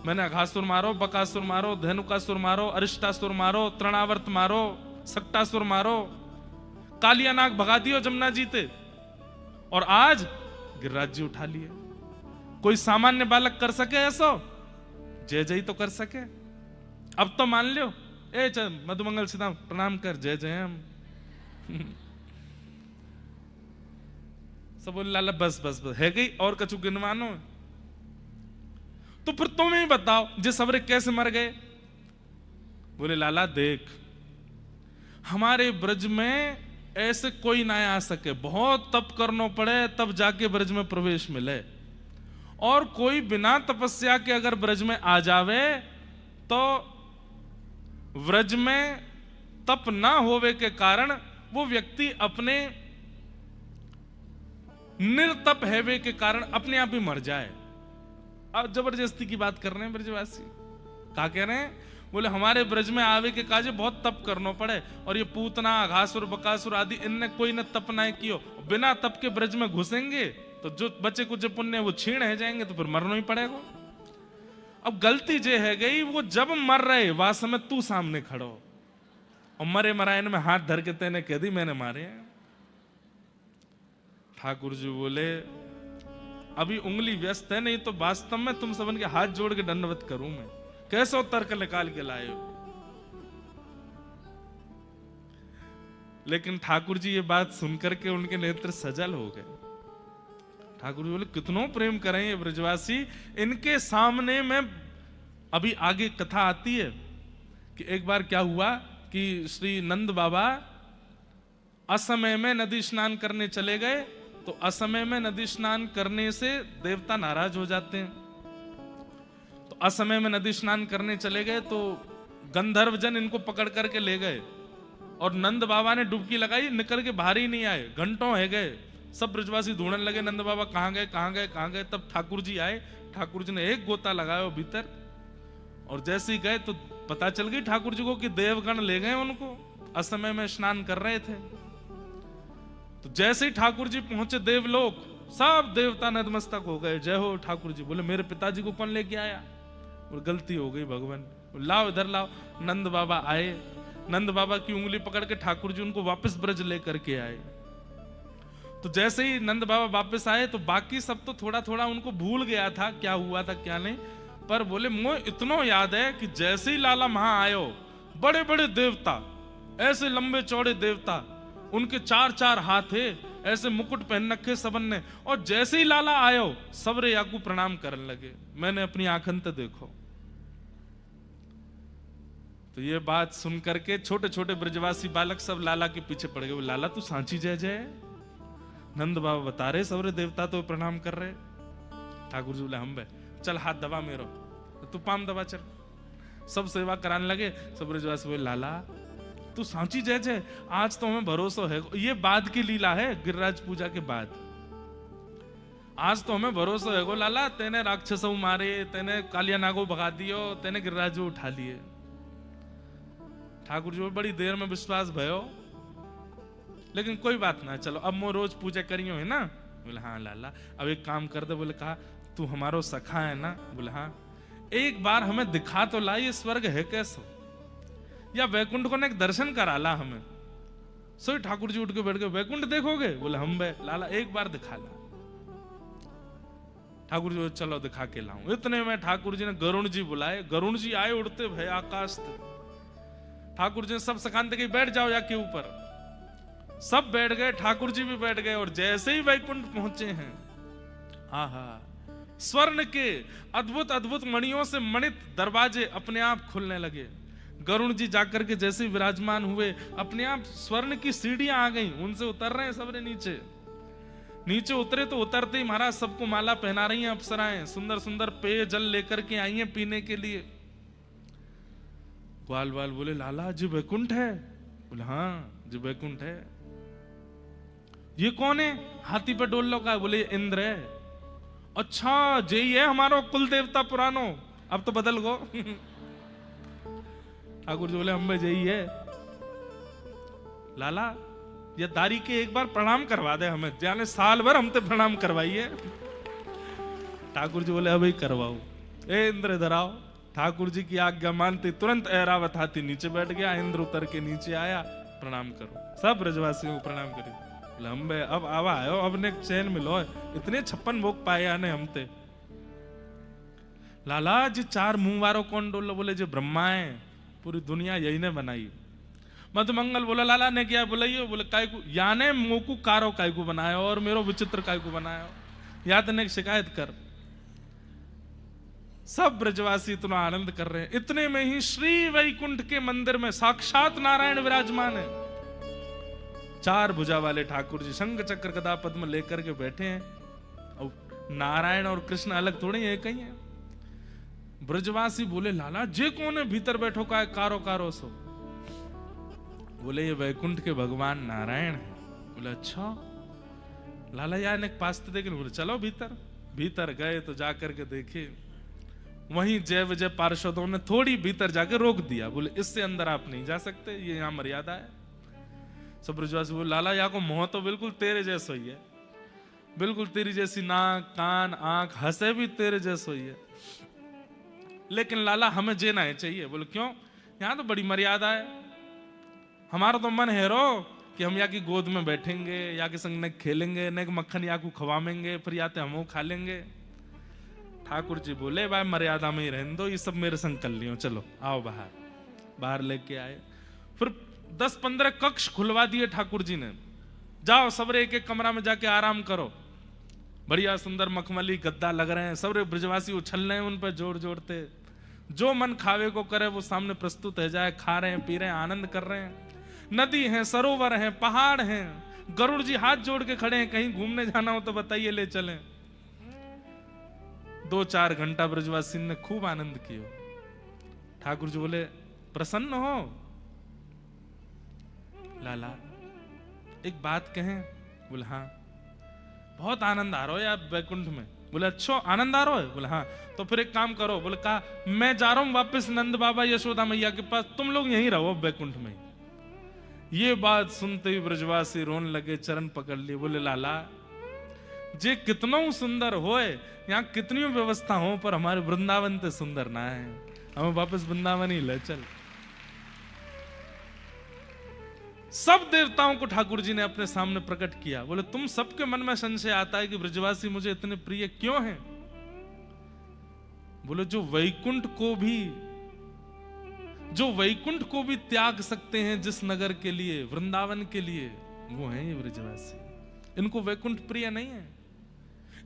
मैंने अघासुर मारो, बकासुर मारो, धेनुकासुर मारो, अरिष्टासुर मारो, तृणावर्त मारो, सक्टासुर मारो, कालिया नाग भगा दियो जमुना जीते, और आज गिरिराज जी उठा लिए। कोई सामान्य बालक कर सके ऐसो? जय जय तो कर सके। अब तो मान लो। ए चल मधुमंगल सीधा प्रणाम कर, जय जय हम। सब बोले लाला बस बस बस है गई, और कछु गिनवानो। तो फिर तुम ही बताओ जे सबरे कैसे मर गए? बोले लाला देख, हमारे ब्रज में ऐसे कोई ना आ सके, बहुत तप करना पड़े तब जाके ब्रज में प्रवेश मिले, और कोई बिना तपस्या के अगर ब्रज में आ जावे तो ब्रज में तप ना होवे के कारण वो व्यक्ति अपने निर्तप हैवे के कारण अपने आप ही मर जाए। अब जबरदस्ती की बात कर रहे हैं ब्रजवासी। क्या कह रहे हैं? बोले हमारे ब्रज में आवे के काजे बहुत तप करना पड़े, और ये पूतना, अघासुर, बकासुर आदि इनने कोई न तप ना कियो, बिना तप के ब्रज में घुसेंगे तो जो बच्चे कुछ पुण्य वो छीण है जाएंगे, तो फिर मरना ही पड़ेगा। अब गलती जे है गई, वो जब मर रहे वह समय तू सामने खड़ो, और मरे मरायन में हाथ धर के तेने कह दी मैंने मारे हैं। ठाकुर जी बोले अभी उंगली व्यस्त है, नहीं तो वास्तव में तुम सबन के हाथ जोड़ के दंडवत करूं मैं। कैसो तर्क निकाल के लाए हो? लेकिन ठाकुर जी ये बात सुनकर के उनके नेत्र सजल हो गए। ठाकुर जी बोले कितनों प्रेम करें ये ब्रजवासी, इनके सामने में। अभी आगे कथा आती है कि एक बार क्या हुआ कि श्री नंद बाबा असमय में नदी स्नान करने चले गए, तो असमय में नदी स्नान करने से देवता नाराज हो जाते हैं। तो असमय में नदी स्नान करने चले गए तो गंधर्व जन इनको पकड़ करके ले गए, और नंद बाबा ने डुबकी लगाई, निकल के बाहर ही नहीं आए, घंटों है गए। सब ब्रजवासी ढूंढने लगे नंद बाबा कहां गए कहां गए कहां गए। तब ठाकुर जी आए, ठाकुर जी ने एक गोता लगाया भीतर, और जैसे ही गए तो पता चल गई ठाकुर जी को कि देवगण ले गए उनको, असमय में स्नान कर रहे थे। तो जैसे ही ठाकुर जी पहुंचे देवलोक, सब देवता नतमस्तक हो गए, जय हो ठाकुर जी। बोले मेरे पिताजी को कौन लेके आया? और गलती हो गई भगवान, लाओ इधर लाओ। नंद बाबा आए, नंद बाबा की उंगली पकड़ के ठाकुर जी उनको वापस ब्रज लेकर के आए। तो जैसे ही नंद बाबा वापस आए तो बाकी सब तो थोड़ा थोड़ा उनको भूल गया था क्या हुआ था क्या नहीं, पर बोले मुझे इतना याद है कि जैसे ही लाला वहां आयो, बड़े बड़े देवता, ऐसे लंबे चौड़े देवता, उनके 4-4 हाथ थे, ऐसे मुकुट पहन रखे सबन ने, और जैसे ही लाला आयो सबरे याकू प्रणाम करने लगे, मैंने अपनी आंखन ते देखो। तो ये बात सुन करके छोटे छोटे ब्रजवासी बालक सब लाला के पीछे पड़ गए। लाला तू सांची जय जय? नंद बाबा बता रहे सबरे देवता तो प्रणाम कर रहे। ठाकुर जी बोले हम बे चल हाथ दबा मेरो, तू पाम दबा चल। सब सेवा कराने लगे। सब ब्रजवासी बोले लाला तू सांची जय जय, आज तो हमें भरोसा है। ये बाद की लीला है, गिरिराज पूजा के बाद। आज तो हमें भरोसा है गो लाला, तेने राक्षस मारे, तेने कालिया नागो भगा दियो, तेने गिरिराजो उठा लिए। ठाकुर जी बड़ी देर में विश्वास भयो, लेकिन कोई बात ना, चलो अब मैं रोज पूजा करियो है ना। बोले हाँ लाला, अब एक काम कर दे। बोले कहा तू हमारो सखा है ना। बोले हाँ, एक बार हमें दिखा तो ला ये स्वर्ग है कैसो, या वैकुंठ को ना एक दर्शन करा ला हमें। सो ठाकुर जी उठ के बैठ गए, वैकुंठ देखोगे? बोले हम बे लाला एक बार दिखा ला। ठाकुर जी चलो दिखा के लाऊं। इतने में ठाकुर जी ने गरुण जी बुलाए, गरुण जी आए उड़ते भय आकाश थे। ठाकुर जी ने सब सखानते के बैठ जाओ जाके ऊपर, सब बैठ गए, ठाकुर जी भी बैठ गए। और जैसे ही वैकुंठ पहुंचे हैं, आहा, स्वर्ण के अद्भुत अद्भुत मणियों से मणित दरवाजे अपने आप खुलने लगे। गरुण जी जाकर के जैसे ही विराजमान हुए, अपने आप स्वर्ण की सीढ़ियां आ गई, उनसे उतर रहे हैं सबरे नीचे। नीचे उतरे तो उतरते ही महाराज सबको माला पहना रही हैं अप्सराएं, सुंदर सुंदर पेय जल लेकर के आई हैं पीने के लिए। ग्वाल वाल बोले लाला जी वैकुंठ है? बोले हाँ जी वैकुंठ है। ये कौन है हाथी पे डोल का? बोले इंद्र है। अच्छा यही है हमारो कुल देवता पुरानो, अब तो बदल गो। ठाकुर जी बोले हम यही है। लाला ये दारी के एक बार प्रणाम करवा दे हमें, जाने साल भर हमसे प्रणाम करवाइए। ठाकुर जी बोले अभी करवाओ। ए इंद्र इधर आओ। ठाकुर जी की आज्ञा मानते तुरंत ऐरावत हाथी नीचे बैठ गया। इंद्र उतर के नीचे आया, प्रणाम करो। सब ब्रजवासियों को प्रणाम करे। लंबे अब आवा आयो, अब ने चैन मिलो, इतने 56 भोग पाए आने हमते। लाला जी 4 मुंह वारो कौन डोलो? बोले जो ब्रह्मा है, पूरी दुनिया यही ने बनाई। मधुमंगल बोला लाला ने क्या बुलाइयो? बोले काय को याने मोकू कारो काय को बनाया और मेरो विचित्र काय को बनाया, या तो ने शिकायत कर। सब ब्रजवासी इतना आनंद कर रहे हैं। इतने में ही श्री वैकुंठ के मंदिर में साक्षात नारायण विराजमान है। 4 भुजा वाले ठाकुर जी शंख चक्र गदा पद्म लेकर के बैठे हैं। और नारायण और कृष्ण अलग थोड़े हैं, कहीं है। ब्रजवासी बोले लाला जे कौन है भीतर बैठो का कारो कारो सो? बोले ये वैकुंठ के भगवान नारायण है। बोले अच्छा लाला यार एक पास तो देखे। बोले चलो भीतर। भीतर गए तो जाकर के देखे, वहीं जय विजय पार्षदों ने थोड़ी भीतर जाके रोक दिया। बोले इससे अंदर आप नहीं जा सकते, ये यहाँ मर्यादा है। सब ब्रजवासी बोले लाला यहाँ को मोह तो बिल्कुल तेरे जैसा ही है, बिल्कुल तेरी जैसी नाक कान आंख, हंसे भी तेरे जैसा ही है, लेकिन लाला हमें जेना है चाहिए। बोले क्यों? यहाँ तो बड़ी मर्यादा है। हमारा तो मन है रो कि हम या की गोद में बैठेंगे, या के संग ने खेलेंगे, ने मक्खन या को खवाएंगे, फिर या तो हम खा लेंगे। ठाकुर जी बोले भाई मर्यादा में ही रहने दो, ये सब मेरे संग कर लियो, चलो आओ बाहर। बाहर लेके आए, फिर 10-15 कक्ष खुलवा दिए ठाकुर जी ने। जाओ सबरे एक एक कमरा में जाके आराम करो। बढ़िया सुंदर मखमली गद्दा लग रहे हैं, सबरे ब्रजवासी उछल रहे हैं उन पर जोर जोड़ते। जो मन खावे को करे वो सामने प्रस्तुत है जाए, खा रहे हैं पी रहे हैं आनंद कर रहे हैं। नदी है, सरोवर है, पहाड़ हैं। गरुड़ जी हाथ जोड़ के खड़े हैं, कहीं घूमने जाना हो तो बताइए ले चलें। 2-4 घंटा ब्रजवासी ने खूब आनंद किया। ठाकुर जी बोले प्रसन्न हो? लाला एक बात कहें? बोले हाँ। बहुत आनंद आ रहा है यार वैकुंठ में। बोले अच्छा आनंद आ रहा है? बोले हाँ। तो फिर एक काम करो। बोले कहा मैं जा रहा हूं वापस नंद बाबा यशोदा मैया के पास, तुम लोग यहीं रहो वैकुंठ में। ये बात सुनते ही ब्रजवासी रोने लगे, चरण पकड़ लिए। बोले लाला जे कितनो सुंदर होए, यहाँ कितनी व्यवस्था हो, पर हमारे वृंदावन ते सुंदर ना है, हमें वापस वृंदावन ही ले चल। सब देवताओं को ठाकुर जी ने अपने सामने प्रकट किया। बोले तुम सबके मन में संशय आता है कि ब्रजवासी मुझे इतने प्रिय क्यों हैं? बोले जो वैकुंठ को भी त्याग सकते हैं जिस नगर के लिए, वृंदावन के लिए, वो हैं ये ब्रजवासी। इनको वैकुंठ प्रिय नहीं है,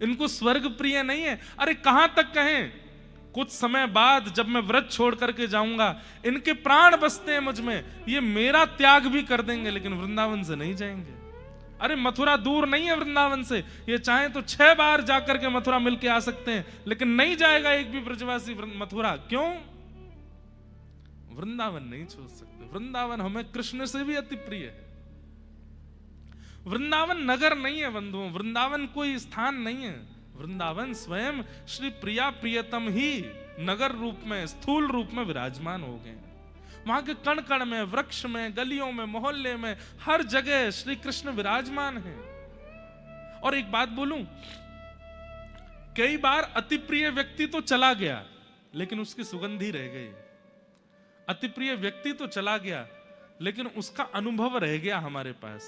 इनको स्वर्ग प्रिय नहीं है। अरे कहां तक कहें, कुछ समय बाद जब मैं व्रत छोड़ करके जाऊंगा, इनके प्राण बसते हैं मुझ में, ये मेरा त्याग भी कर देंगे लेकिन वृंदावन से नहीं जाएंगे। अरे मथुरा दूर नहीं है वृंदावन से, ये चाहे तो 6 बार जाकर के मथुरा मिलके आ सकते हैं, लेकिन नहीं जाएगा एक भी ब्रजवासी मथुरा। क्यों? वृंदावन नहीं छोड़ सकते। वृंदावन हमें कृष्ण से भी अति प्रिय है। वृंदावन नगर नहीं है बंधुओं, वृंदावन कोई स्थान नहीं है। वृंदावन स्वयं श्री प्रिया प्रियतम ही नगर रूप में, स्थूल रूप में विराजमान हो गए। वहां के कण कण में, वृक्ष में, गलियों में, मोहल्ले में, हर जगह श्री कृष्ण विराजमान है। और एक बात बोलूं, कई बार अति प्रिय व्यक्ति तो चला गया लेकिन उसकी सुगंधी रह गई। अति प्रिय व्यक्ति तो चला गया लेकिन उसका अनुभव रह गया हमारे पास।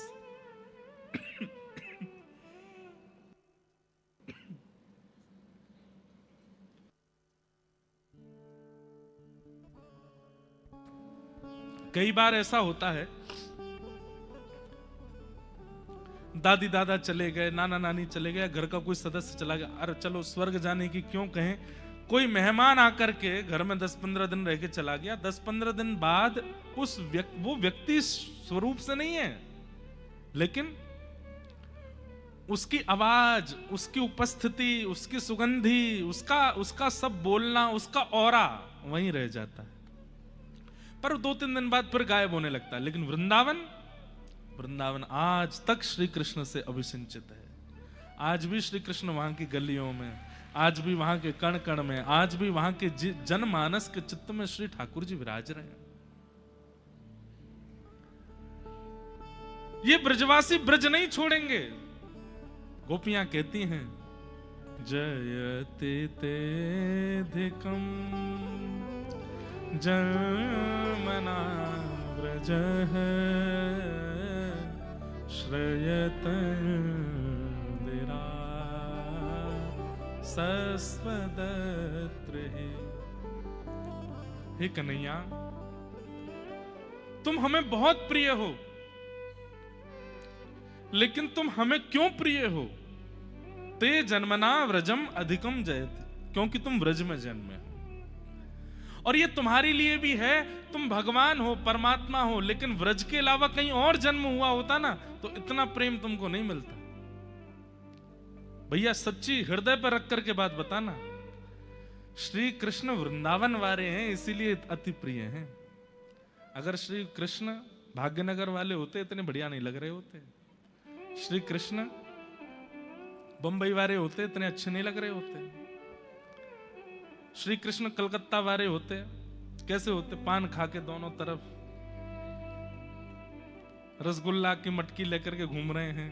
कई बार ऐसा होता है, दादी दादा चले गए, नाना नानी चले गए, घर का कोई सदस्य चला गया, अरे चलो स्वर्ग जाने की क्यों कहें, कोई मेहमान आकर के घर में 10-15 दिन रह के चला गया, 10-15 दिन बाद वो व्यक्ति स्वरूप से नहीं है, लेकिन उसकी आवाज, उसकी उपस्थिति, उसकी सुगंधी, उसका सब बोलना, उसका ऑरा वहीं रह जाता है। पर 2-3 दिन बाद फिर गायब होने लगता है। लेकिन वृंदावन आज तक श्री कृष्ण से अभिसिंचित है। आज भी श्री कृष्ण वहां की गलियों में, आज भी वहां के कण कण में, आज भी वहां के जनमानस के चित्त में श्री ठाकुर जी विराज रहे हैं। ये ब्रजवासी ब्रज नहीं छोड़ेंगे। गोपियां कहती हैं, जयति तेधिकम जन्मना व्रज श्रयतंदिरा सस्वदत्र। हे कन्हैया, तुम हमें बहुत प्रिय हो, लेकिन तुम हमें क्यों प्रिय हो? ते जन्मना व्रजम अधिकम जयति, क्योंकि तुम व्रज में जन्मे हो। और ये तुम्हारे लिए भी है, तुम भगवान हो, परमात्मा हो, लेकिन व्रज के अलावा कहीं और जन्म हुआ होता ना तो इतना प्रेम तुमको नहीं मिलता। भैया सच्ची हृदय पर रख करके बात बताना। श्री कृष्ण वृंदावन वाले हैं इसीलिए अति प्रिय हैं। अगर श्री कृष्ण भाग्यनगर वाले होते इतने बढ़िया नहीं लग रहे होते। श्री कृष्ण बंबई वाले होते इतने अच्छे नहीं लग रहे होते। श्री कृष्ण कलकत्ता वाले होते कैसे होते? पान खा के दोनों तरफ रसगुल्ला की मटकी लेकर के घूम रहे हैं।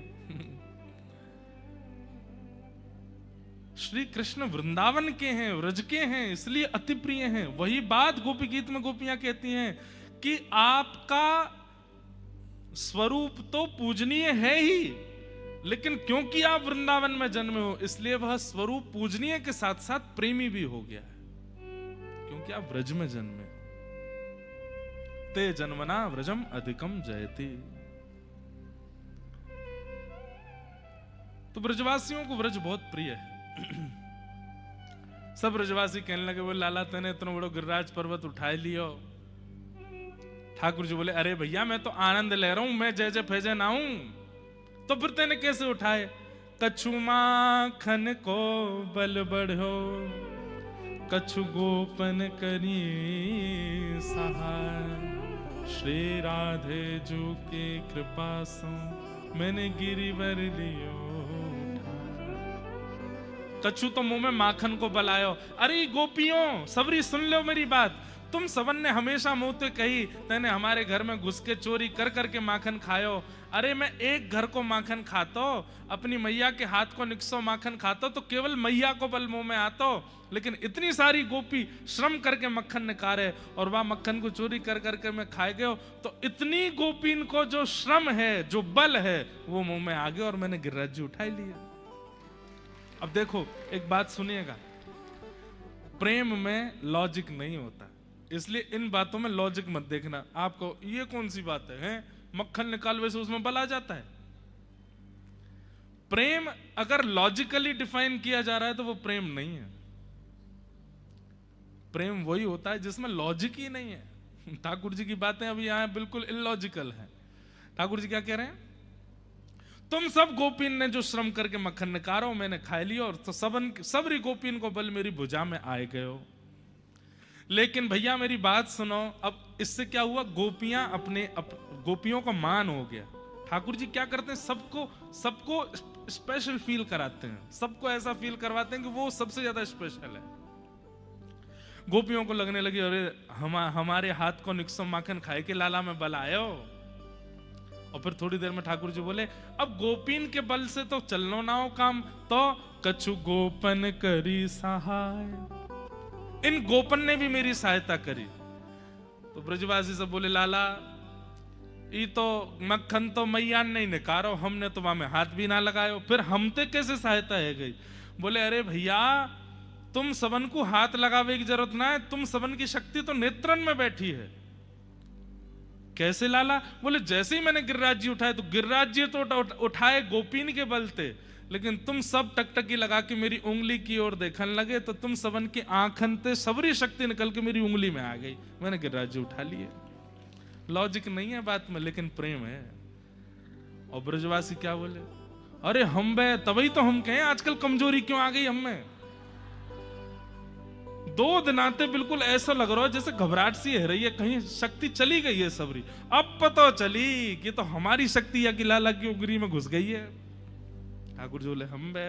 श्री कृष्ण वृंदावन के हैं, व्रज के हैं, इसलिए अति प्रिय हैं। वही बात गोपी गीत में गोपियां कहती हैं कि आपका स्वरूप तो पूजनीय है ही, लेकिन क्योंकि आप वृंदावन में जन्मे हो इसलिए वह स्वरूप पूजनीय के साथ साथ प्रेमी भी हो गया है, क्योंकि आप व्रज में जन्मे। ते जन्मना व्रजम अधिकम जयति। तो ब्रजवासियों को व्रज बहुत प्रिय है। सब ब्रजवासी कहने लगे, वो लाला तने इतना बड़ा गिरिराज पर्वत उठाए लियो। ठाकुर जी बोले, अरे भैया मैं तो आनंद ले रहा हूं, मैं जय जय फैजय ना हूं। तो फिर तेने कैसे उठाए? कछु माखन को बल बढ़ो, कछु गोपन करी सहाय। श्री राधे जू के कृपा सो मैंने गिरिवर लियो। कछु तो मुंह में माखन को बलायो। अरे गोपियों सबरी सुन लो मेरी बात। तुम सबन ने हमेशा मुंह ते कही, तेने हमारे घर में घुस के चोरी कर करके माखन खायो। अरे मैं एक घर को माखन खातो, अपनी मैया के हाथ को निकसो माखन खातो तो केवल मैया को बल मुंह में आतो, लेकिन इतनी सारी गोपी श्रम करके मक्खन निकारे और वह मक्खन को चोरी कर करके मैं खाए गयो, तो इतनी गोपीन को जो श्रम है, जो बल है, वो मुंह में आ गया और मैंने गिरिराज जी उठाई लिया। अब देखो एक बात सुनिएगा, प्रेम में लॉजिक नहीं होता, इसलिए इन बातों में लॉजिक मत देखना। आपको ये कौन सी बात है, मक्खन निकाल वैसे उसमें बल आ जाता है। प्रेम अगर लॉजिकली डिफाइन किया जा रहा है तो वो प्रेम नहीं है। प्रेम वही होता है जिसमें लॉजिक ही नहीं है। ठाकुर जी की बातें अभी यहां बिल्कुल इलॉजिकल है। ठाकुर जी क्या कह रहे हैं? तुम सब गोपीन ने जो श्रम करके मक्खन निकालो मैंने खा लिया, और तो सबरी गोपीन को बल मेरी भुजा में आए गए हो। लेकिन भैया मेरी बात सुनो, अब इससे क्या हुआ? गोपियां गोपियों का मान हो गया। ठाकुर जी क्या करते हैं, सबको स्पेशल फील कराते हैं, सबको ऐसा फील करवाते हैं कि वो सबसे ज्यादा स्पेशल है। गोपियों को लगने लगी अरे हमारे हाथ को निक्सम माखन खाए के लाला में बल आयो। और फिर थोड़ी देर में ठाकुर जी बोले अब गोपीन के बल से तो चलनो ना हो काम, तो कछु गोपन करी सहाय, इन गोपन ने भी मेरी सहायता करी। तो ब्रजवासी सब बोले लाला ये तो मक्खन तो मैया नहीं निकारो, हमने तो वहां में हाथ भी ना लगायो, फिर हमते कैसे सहायता है गई। बोले अरे भैया तुम सबन को हाथ लगावे की जरूरत ना है, तुम सबन की शक्ति तो नेत्रन में बैठी है। कैसे लाला? बोले जैसे ही मैंने गिरिराज जी उठाए तो गिरिराज जी तो उठाए गोपीन के बल थे, लेकिन तुम सब टकटकी लगा के मेरी उंगली की ओर देखने लगे तो तुम सबन की आंखन ते सबरी शक्ति निकल के मेरी उंगली में आ गई, मैंने गिरिराज जी उठा लिए। लॉजिक नहीं है बात में, लेकिन प्रेम है। और ब्रजवासी क्या बोले, अरे हम बे तभी तो हम कहें आजकल कमजोरी क्यों आ गई हमें। 2 दिन आते बिल्कुल ऐसा लग रहा है जैसे घबराहट सी है रही है, कहीं शक्ति चली गई है सबरी। अब पता चली कि तो हमारी शक्ति या कि लाला की उंगली में घुस गई है। ठाकुर जी बोले हम बे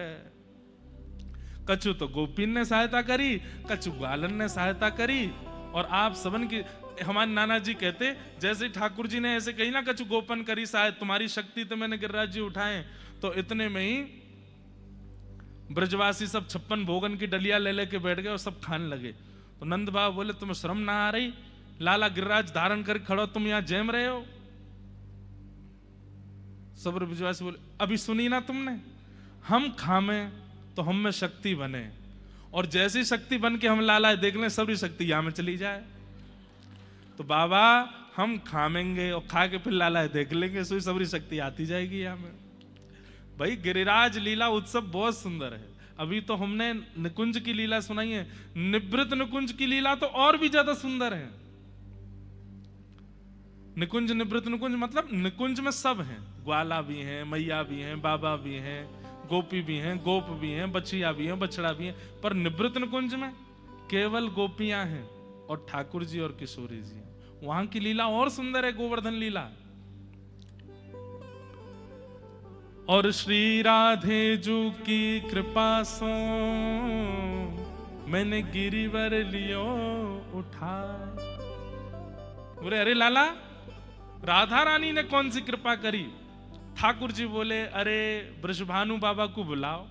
कछु तो गोपीन ने सहायता करी, कछु ग्वालन ने सहायता करी, और आप सबन की, हमारे नाना जी कहते जैसे ठाकुर जी ने ऐसे कही ना कछु गोपन करी शायद तुम्हारी शक्ति तो मैंने गिरिराज जी उठाए, तो इतने में ही ब्रजवासी सब 56 भोगन की डलिया ले लेके बैठ गए और सब खाने लगे। तो नंद बाबा बोले तुम्हें शर्म ना आ रही, लाला गिरिराज धारण कर खड़ो, तुम यहां जैम रहे हो। सब ब्रजवासी बोले अभी सुनी ना तुमने, हम खामे तो हम में शक्ति बने, और जैसी शक्ति बन के हम लाला देख लें सबरी शक्ति यहां में चली जाए। तो बाबा हम खामेंगे और खा के फिर लाला देख लेंगे, सोई सबरी शक्ति आती जाएगी यहाँ में। भाई गिरिराज लीला उत्सव बहुत सुंदर है। अभी तो हमने निकुंज की लीला सुनाई है, निवृत्त निकुंज की लीला तो और भी ज्यादा सुंदर है। निकुंज निवृत्त निकुंज मतलब निकुंज में सब हैं, ग्वाला भी हैं, मैया भी हैं, बाबा भी हैं, गोपी भी हैं, गोप भी हैं, बछिया भी हैं, बछड़ा भी हैं, पर निवृत्त निकुंज में केवल गोपियां हैं और ठाकुर जी और किशोरी जी। वहां की लीला और सुंदर है, गोवर्धन लीला। और श्री राधे जू की कृपा सो मैंने गिरिवर लियो उठा। बोले अरे लाला राधा रानी ने कौन सी कृपा करी? ठाकुर जी बोले अरे वृषभानु बाबा को बुलाओ।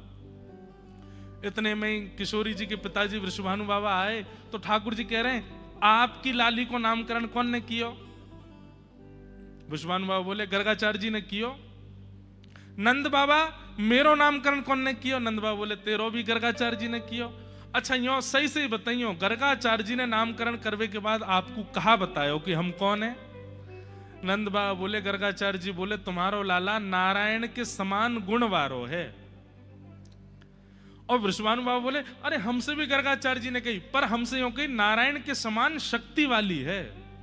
इतने में किशोरी जी के पिताजी वृषभानु बाबा आए तो ठाकुर जी कह रहे हैं आपकी लाली को नामकरण कौन ने कियो? वृषभानु बाबा बोले गर्गाचार्य जी ने कियो। नंद बाबा मेरो नामकरण कौन ने कियो? नंद बाबा बोले तेरो भी गर्गाचार्य जी ने कियो। अच्छा यो सही से बताइयो, गर्गाचार्य जी ने नामकरण करवे के बाद आपको कहा बतायो कि हम कौन है? नंद बाबा बोले गर्गाचार्य जी बोले तुम्हारो लाला नारायण के समान गुणवारो है। और वृषभानु बाबा बोले अरे हमसे भी गर्गाचार्य जी ने कही, पर हमसे यूं कही नारायण के समान शक्ति वाली है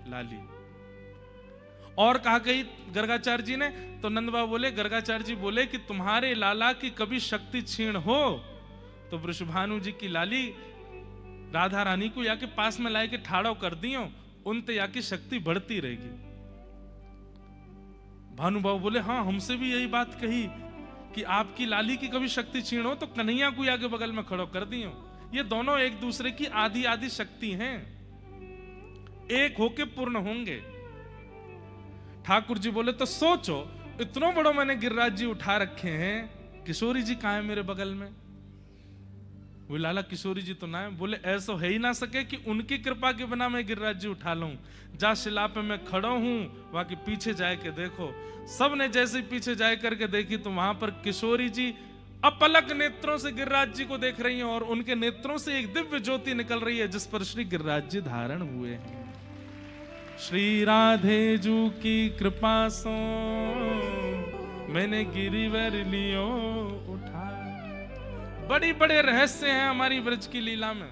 लाली। और कहा कही गर्गाचार्य जी ने? तो नंद बाबा बोले गर्गाचार्य जी बोले कि तुम्हारे लाला की कभी शक्ति क्षीण हो तो वृषभानु जी की लाली राधा रानी को या के पास में लाए के ठाड़ो कर दियो, उनते या की शक्ति बढ़ती रहेगी। भानु बाबू बोले हाँ हमसे भी यही बात कही कि आपकी लाली की कभी शक्ति क्षीण हो तो कन्हैया को आगे बगल में खड़ो कर दियो। ये दोनों एक दूसरे की आदि आदि शक्ति हैं, एक होके पूर्ण होंगे। ठाकुर जी बोले तो सोचो इतना बड़ो मैंने गिरिराज जी उठा रखे हैं, किशोरी जी कहाँ है मेरे बगल में? वो लाला किशोरी जी तो ना है। बोले ऐसा है ही ना सके कि उनकी कृपा के बिना मैं गिरिराज जी उठा लूं। जा शिला पे मैं खड़ा हूं, वहां के पीछे जाए के देखो। सब ने जैसे पीछे जाए करके देखी तो वहां पर किशोरी जी अपलक नेत्रों से गिरिराज जी को देख रही हैं और उनके नेत्रों से एक दिव्य ज्योति निकल रही है जिस पर श्री गिरिराज जी धारण हुए हैं। श्री राधे जू की कृपा सो मैंने गिरिवर लियो उठा। बड़ी बड़े रहस्य हैं हमारी ब्रज की लीला में।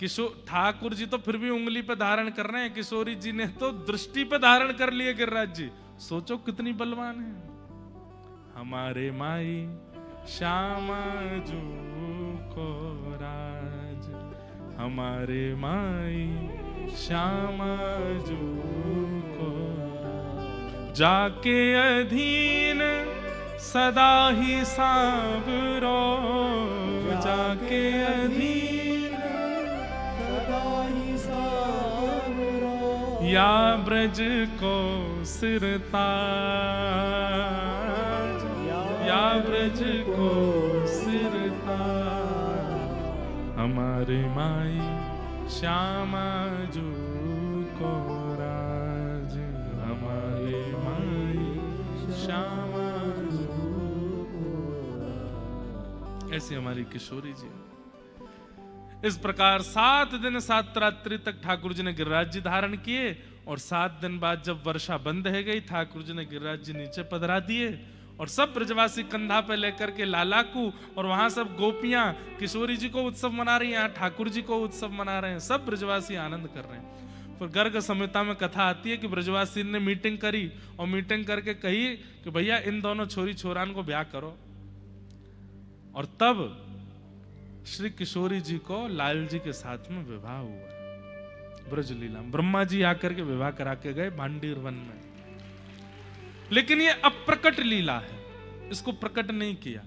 किशोर ठाकुर जी तो फिर भी उंगली पे धारण कर रहे हैं, किशोरी जी ने तो दृष्टि पे धारण कर लिए गिरिराज जी। सोचो कितनी बलवान है। हमारे माई श्यामा जू को राज, हमारे माई श्यामा जू को जाके अधीन सदा ही सांवरो, जाके अधीन सदा ही सांवरो, या ब्रज को सिरताज, या ब्रज को सिरताज, हमारे माई श्यामा जू को राज, हमारे माई श्यामा जू को राज। ऐसी हमारी किशोरी जी। इस प्रकार 7 दिन 7 रात्रि तक ठाकुर जी ने गिरिराज जी धारण किए, और 7 दिन बाद जब वर्षा बंद है गई, ठाकुर जी ने गिरिराज जी नीचे पधरा दिए, और सब ब्रजवासी कंधा पे लेकर के लालाकू, और वहां सब गोपियां किशोरी जी को उत्सव मना रही हैं, यहाँ ठाकुर जी को उत्सव मना रहे हैं, सब ब्रजवासी आनंद कर रहे हैं। फिर गर्ग संहिता में कथा आती है कि ब्रजवासी ने मीटिंग करी, और मीटिंग करके कही कि भैया इन दोनों छोरी छोरान को ब्याह करो। और तब श्री किशोरी जी को लाल जी के साथ में विवाह हुआ ब्रजलीला। ब्रह्मा जी आकर के विवाह करा के गए भांडीर वन में, लेकिन ये अप्रकट लीला है, इसको प्रकट नहीं किया,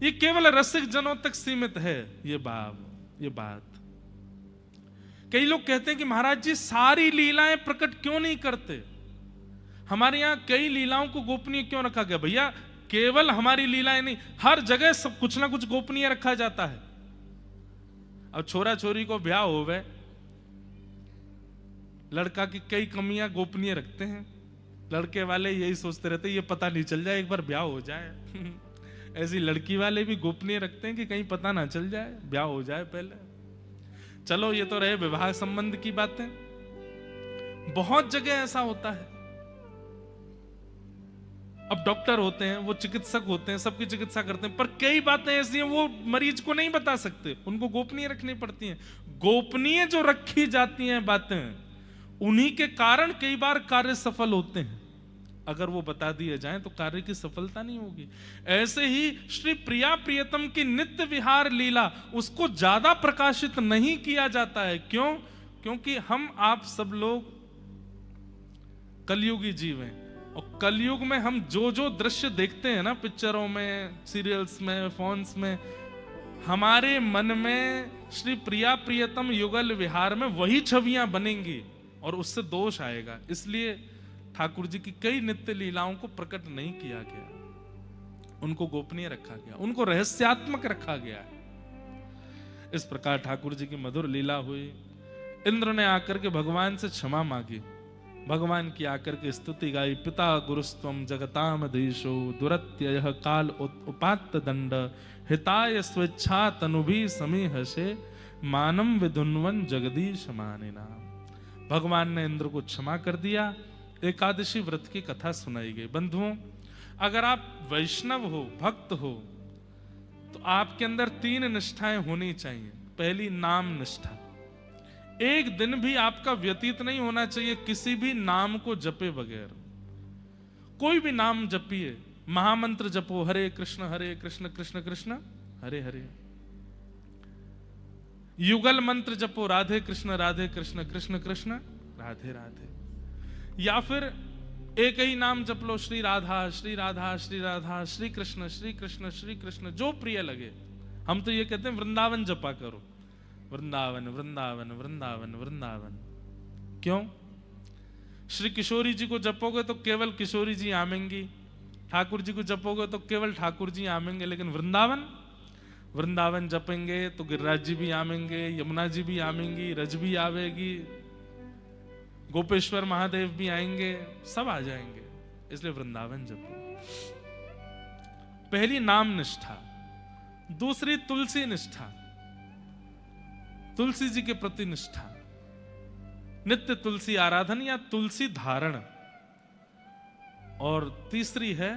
ये केवल रसिक जनों तक सीमित है। ये बात कई लोग कहते हैं कि महाराज जी सारी लीलाएं प्रकट क्यों नहीं करते, हमारे यहां कई लीलाओं को गोपनीय क्यों रखा गया। भैया केवल हमारी लीलाएं नहीं, हर जगह सब कुछ ना कुछ गोपनीय रखा जाता है। अब छोरा छोरी को ब्याह हो गए, लड़का की कई कमियां गोपनीय रखते हैं, लड़के वाले यही सोचते रहते ये पता नहीं चल जाए एक बार ब्याह हो जाए ऐसी लड़की वाले भी गोपनीय रखते हैं कि कहीं पता ना चल जाए, ब्याह हो जाए पहले। चलो ये तो रहे विवाह संबंध की बातें, बहुत जगह ऐसा होता है। अब डॉक्टर होते हैं, वो चिकित्सक होते हैं, सबकी चिकित्सा करते हैं, पर कई बातें ऐसी हैं वो मरीज को नहीं बता सकते, उनको गोपनीय रखनी पड़ती हैं। गोपनीय जो रखी जाती हैं बातें, उन्हीं के कारण कई बार कार्य सफल होते हैं। अगर वो बता दिए जाएं तो कार्य की सफलता नहीं होगी। ऐसे ही श्री प्रिया प्रियतम की नित्य विहार लीला, उसको ज्यादा प्रकाशित नहीं किया जाता है। क्यों? क्योंकि हम आप सब लोग कलयुगी जीव हैं, और कलयुग में हम जो जो दृश्य देखते हैं ना, पिक्चरों में, सीरियल्स में, फोन्स में, हमारे मन में श्री प्रिया प्रियतम युगल विहार में वही छवियां बनेंगी और उससे दोष आएगा। इसलिए ठाकुर जी की कई नित्य लीलाओं को प्रकट नहीं किया गया, उनको गोपनीय रखा गया, उनको रहस्यात्मक रखा गया है। इस प्रकार ठाकुर जी की मधुर लीला हुई। इंद्र ने आकर के भगवान से क्षमा मांगी, भगवान की आकर के स्तुति गाई। पिता गुरुस्त्वम जगताम धीशो दुरत्ययः काल उपात्त दंड हिताय स्वेच्छा तनुभी समीहसे मानम विधुन्वन जगदीश मानिना। भगवान ने इंद्र को क्षमा कर दिया। एकादशी व्रत की कथा सुनाई गई। बंधुओं, अगर आप वैष्णव हो, भक्त हो, तो आपके अंदर 3 निष्ठाएं होनी चाहिए। पहली, नाम निष्ठा। एक दिन भी आपका व्यतीत नहीं होना चाहिए किसी भी नाम को जपे बगैर। कोई भी नाम जपिए, महामंत्र जपो, हरे कृष्ण कृष्ण कृष्ण हरे हरे। युगल मंत्र जपो, राधे कृष्ण कृष्ण कृष्ण राधे राधे। या फिर एक ही नाम जप लो, श्री राधा श्री राधा श्री राधा, श्री कृष्ण श्री कृष्ण, जो प्रिय लगे। हम तो ये कहते हैं वृंदावन जपा करो, वृंदावन वृंदावन वृंदावन वृंदावन। क्यों? श्री किशोरी जी को जपोगे तो केवल किशोरी जी आमेंगी, ठाकुर जी को जपोगे तो केवल ठाकुर जी आमेंगे, लेकिन वृंदावन जपेंगे तो गिरिराज जी भी आमेंगे, यमुना जी भी आमेंगी, रज भी आवेगी, गोपेश्वर महादेव भी आएंगे, सब आ जाएंगे। इसलिए वृंदावन जपो। पहली नाम निष्ठा। दूसरी तुलसी निष्ठा, तुलसी जी के प्रति निष्ठा, नित्य तुलसी आराधन या तुलसी धारण। और तीसरी है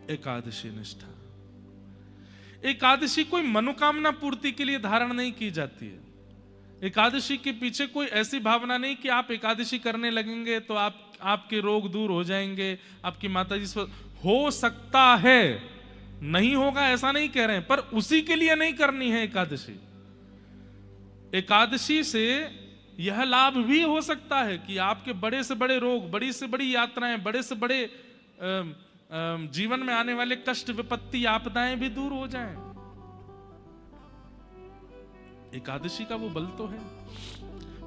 एकादशी निष्ठा। एकादशी कोई मनोकामना पूर्ति के लिए धारण नहीं की जाती है। एकादशी के पीछे कोई ऐसी भावना नहीं कि आप एकादशी करने लगेंगे तो आपके रोग दूर हो जाएंगे, आपकी माता जी स्वस्थ। हो सकता है, नहीं होगा ऐसा नहीं कह रहे हैं, पर उसी के लिए नहीं करनी है एकादशी। एकादशी से यह लाभ भी हो सकता है कि आपके बड़े से बड़े रोग, बड़ी से बड़ी यात्राएं, बड़े से बड़े जीवन में आने वाले कष्ट, विपत्ति, आपदाएं भी दूर हो जाएं। एकादशी का वो बल तो है।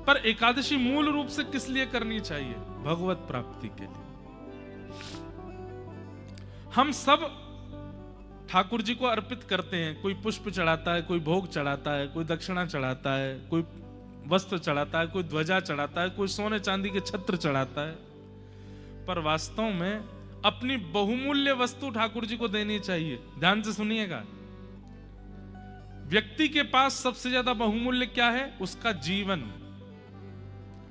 पर एकादशी मूल रूप से किस लिए करनी चाहिए? भगवत प्राप्ति के लिए। हम सब ठाकुर जी को अर्पित करते हैं। कोई पुष्प चढ़ाता है, कोई भोग चढ़ाता है, कोई दक्षिणा चढ़ाता है, कोई वस्त्र चढ़ाता है, कोई ध्वजा चढ़ाता है, कोई सोने चांदी के छत्र चढ़ाता है। पर वास्तव में अपनी बहुमूल्य वस्तु ठाकुर जी को देनी चाहिए। ध्यान से सुनिएगा, व्यक्ति के पास सबसे ज्यादा बहुमूल्य क्या है? उसका जीवन।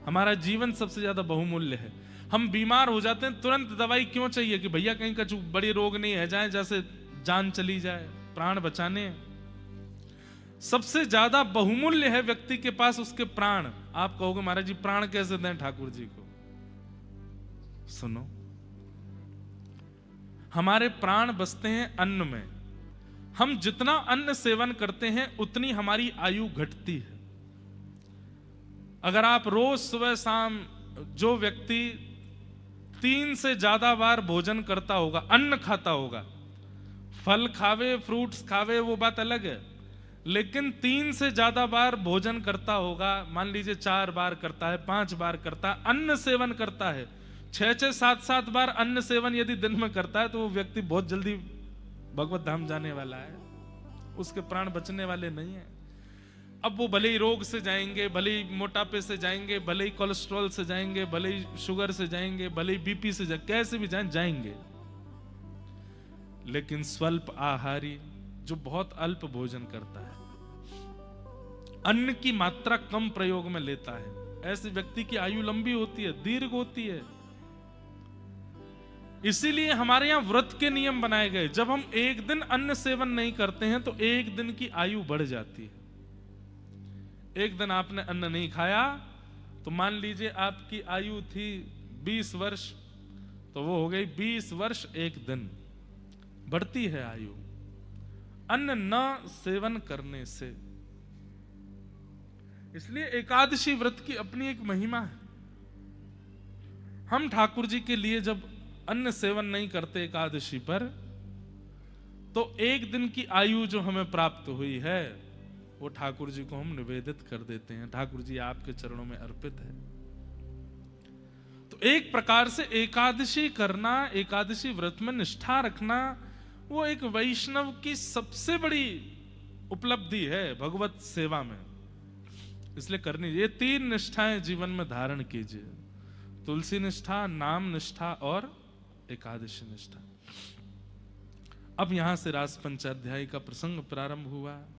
हमारा जीवन सबसे ज्यादा बहुमूल्य है। हम बीमार हो जाते हैं, तुरंत दवाई क्यों चाहिए? कि भैया कहीं का बड़ी रोग नहीं है जाए, जैसे जान चली जाए, प्राण बचाने। सबसे ज्यादा बहुमूल्य है व्यक्ति के पास उसके प्राण। आप कहोगे महाराज जी प्राण कैसे दें ठाकुर जी को? सुनो, हमारे प्राण बसते हैं अन्न में। हम जितना अन्न सेवन करते हैं उतनी हमारी आयु घटती है। अगर आप रोज सुबह शाम, जो व्यक्ति 3 से ज्यादा बार भोजन करता होगा, अन्न खाता होगा, फल खावे, फ्रूट्स खावे, वो बात अलग है, लेकिन 3 से ज्यादा बार भोजन करता होगा, मान लीजिए 4 बार करता है, 5 बार करता है, अन्न सेवन करता है, 6-6, 7-7 बार अन्न सेवन यदि दिन में करता है, तो वो व्यक्ति बहुत जल्दी भगवत धाम जाने वाला है। उसके प्राण बचने वाले नहीं है। अब वो भले ही रोग से जाएंगे, भले ही मोटापे से जाएंगे, भले ही कोलेस्ट्रॉल से जाएंगे, भले ही शुगर से जाएंगे, भले ही बीपी से कैसे भी जाएंगे, लेकिन स्वल्प आहारी, जो बहुत अल्प भोजन करता है, अन्न की मात्रा कम प्रयोग में लेता है, ऐसे व्यक्ति की आयु लंबी होती है, दीर्घ होती है। इसीलिए हमारे यहां व्रत के नियम बनाए गए। जब हम एक दिन अन्न सेवन नहीं करते हैं तो एक दिन की आयु बढ़ जाती है। एक दिन आपने अन्न नहीं खाया तो मान लीजिए आपकी आयु थी 20 वर्ष, तो वो हो गई 20 वर्ष 1 दिन। बढ़ती है आयु अन्न न सेवन करने से। इसलिए एकादशी व्रत की अपनी एक महिमा है। हम ठाकुर जी के लिए जब अन्न सेवन नहीं करते एकादशी पर, तो एक दिन की आयु जो हमें प्राप्त हुई है वो ठाकुर जी को हम निवेदित कर देते हैं। ठाकुर जी आपके चरणों में अर्पित है। तो एक प्रकार से एकादशी करना, एकादशी व्रत में निष्ठा रखना, वो एक वैष्णव की सबसे बड़ी उपलब्धि है भगवत सेवा में। इसलिए करनी, ये 3 निष्ठाएं जीवन में धारण कीजिए: तुलसी निष्ठा, नाम निष्ठा और एकादशी निष्ठा। अब यहां से रास पंचाध्यायी का प्रसंग प्रारंभ हुआ।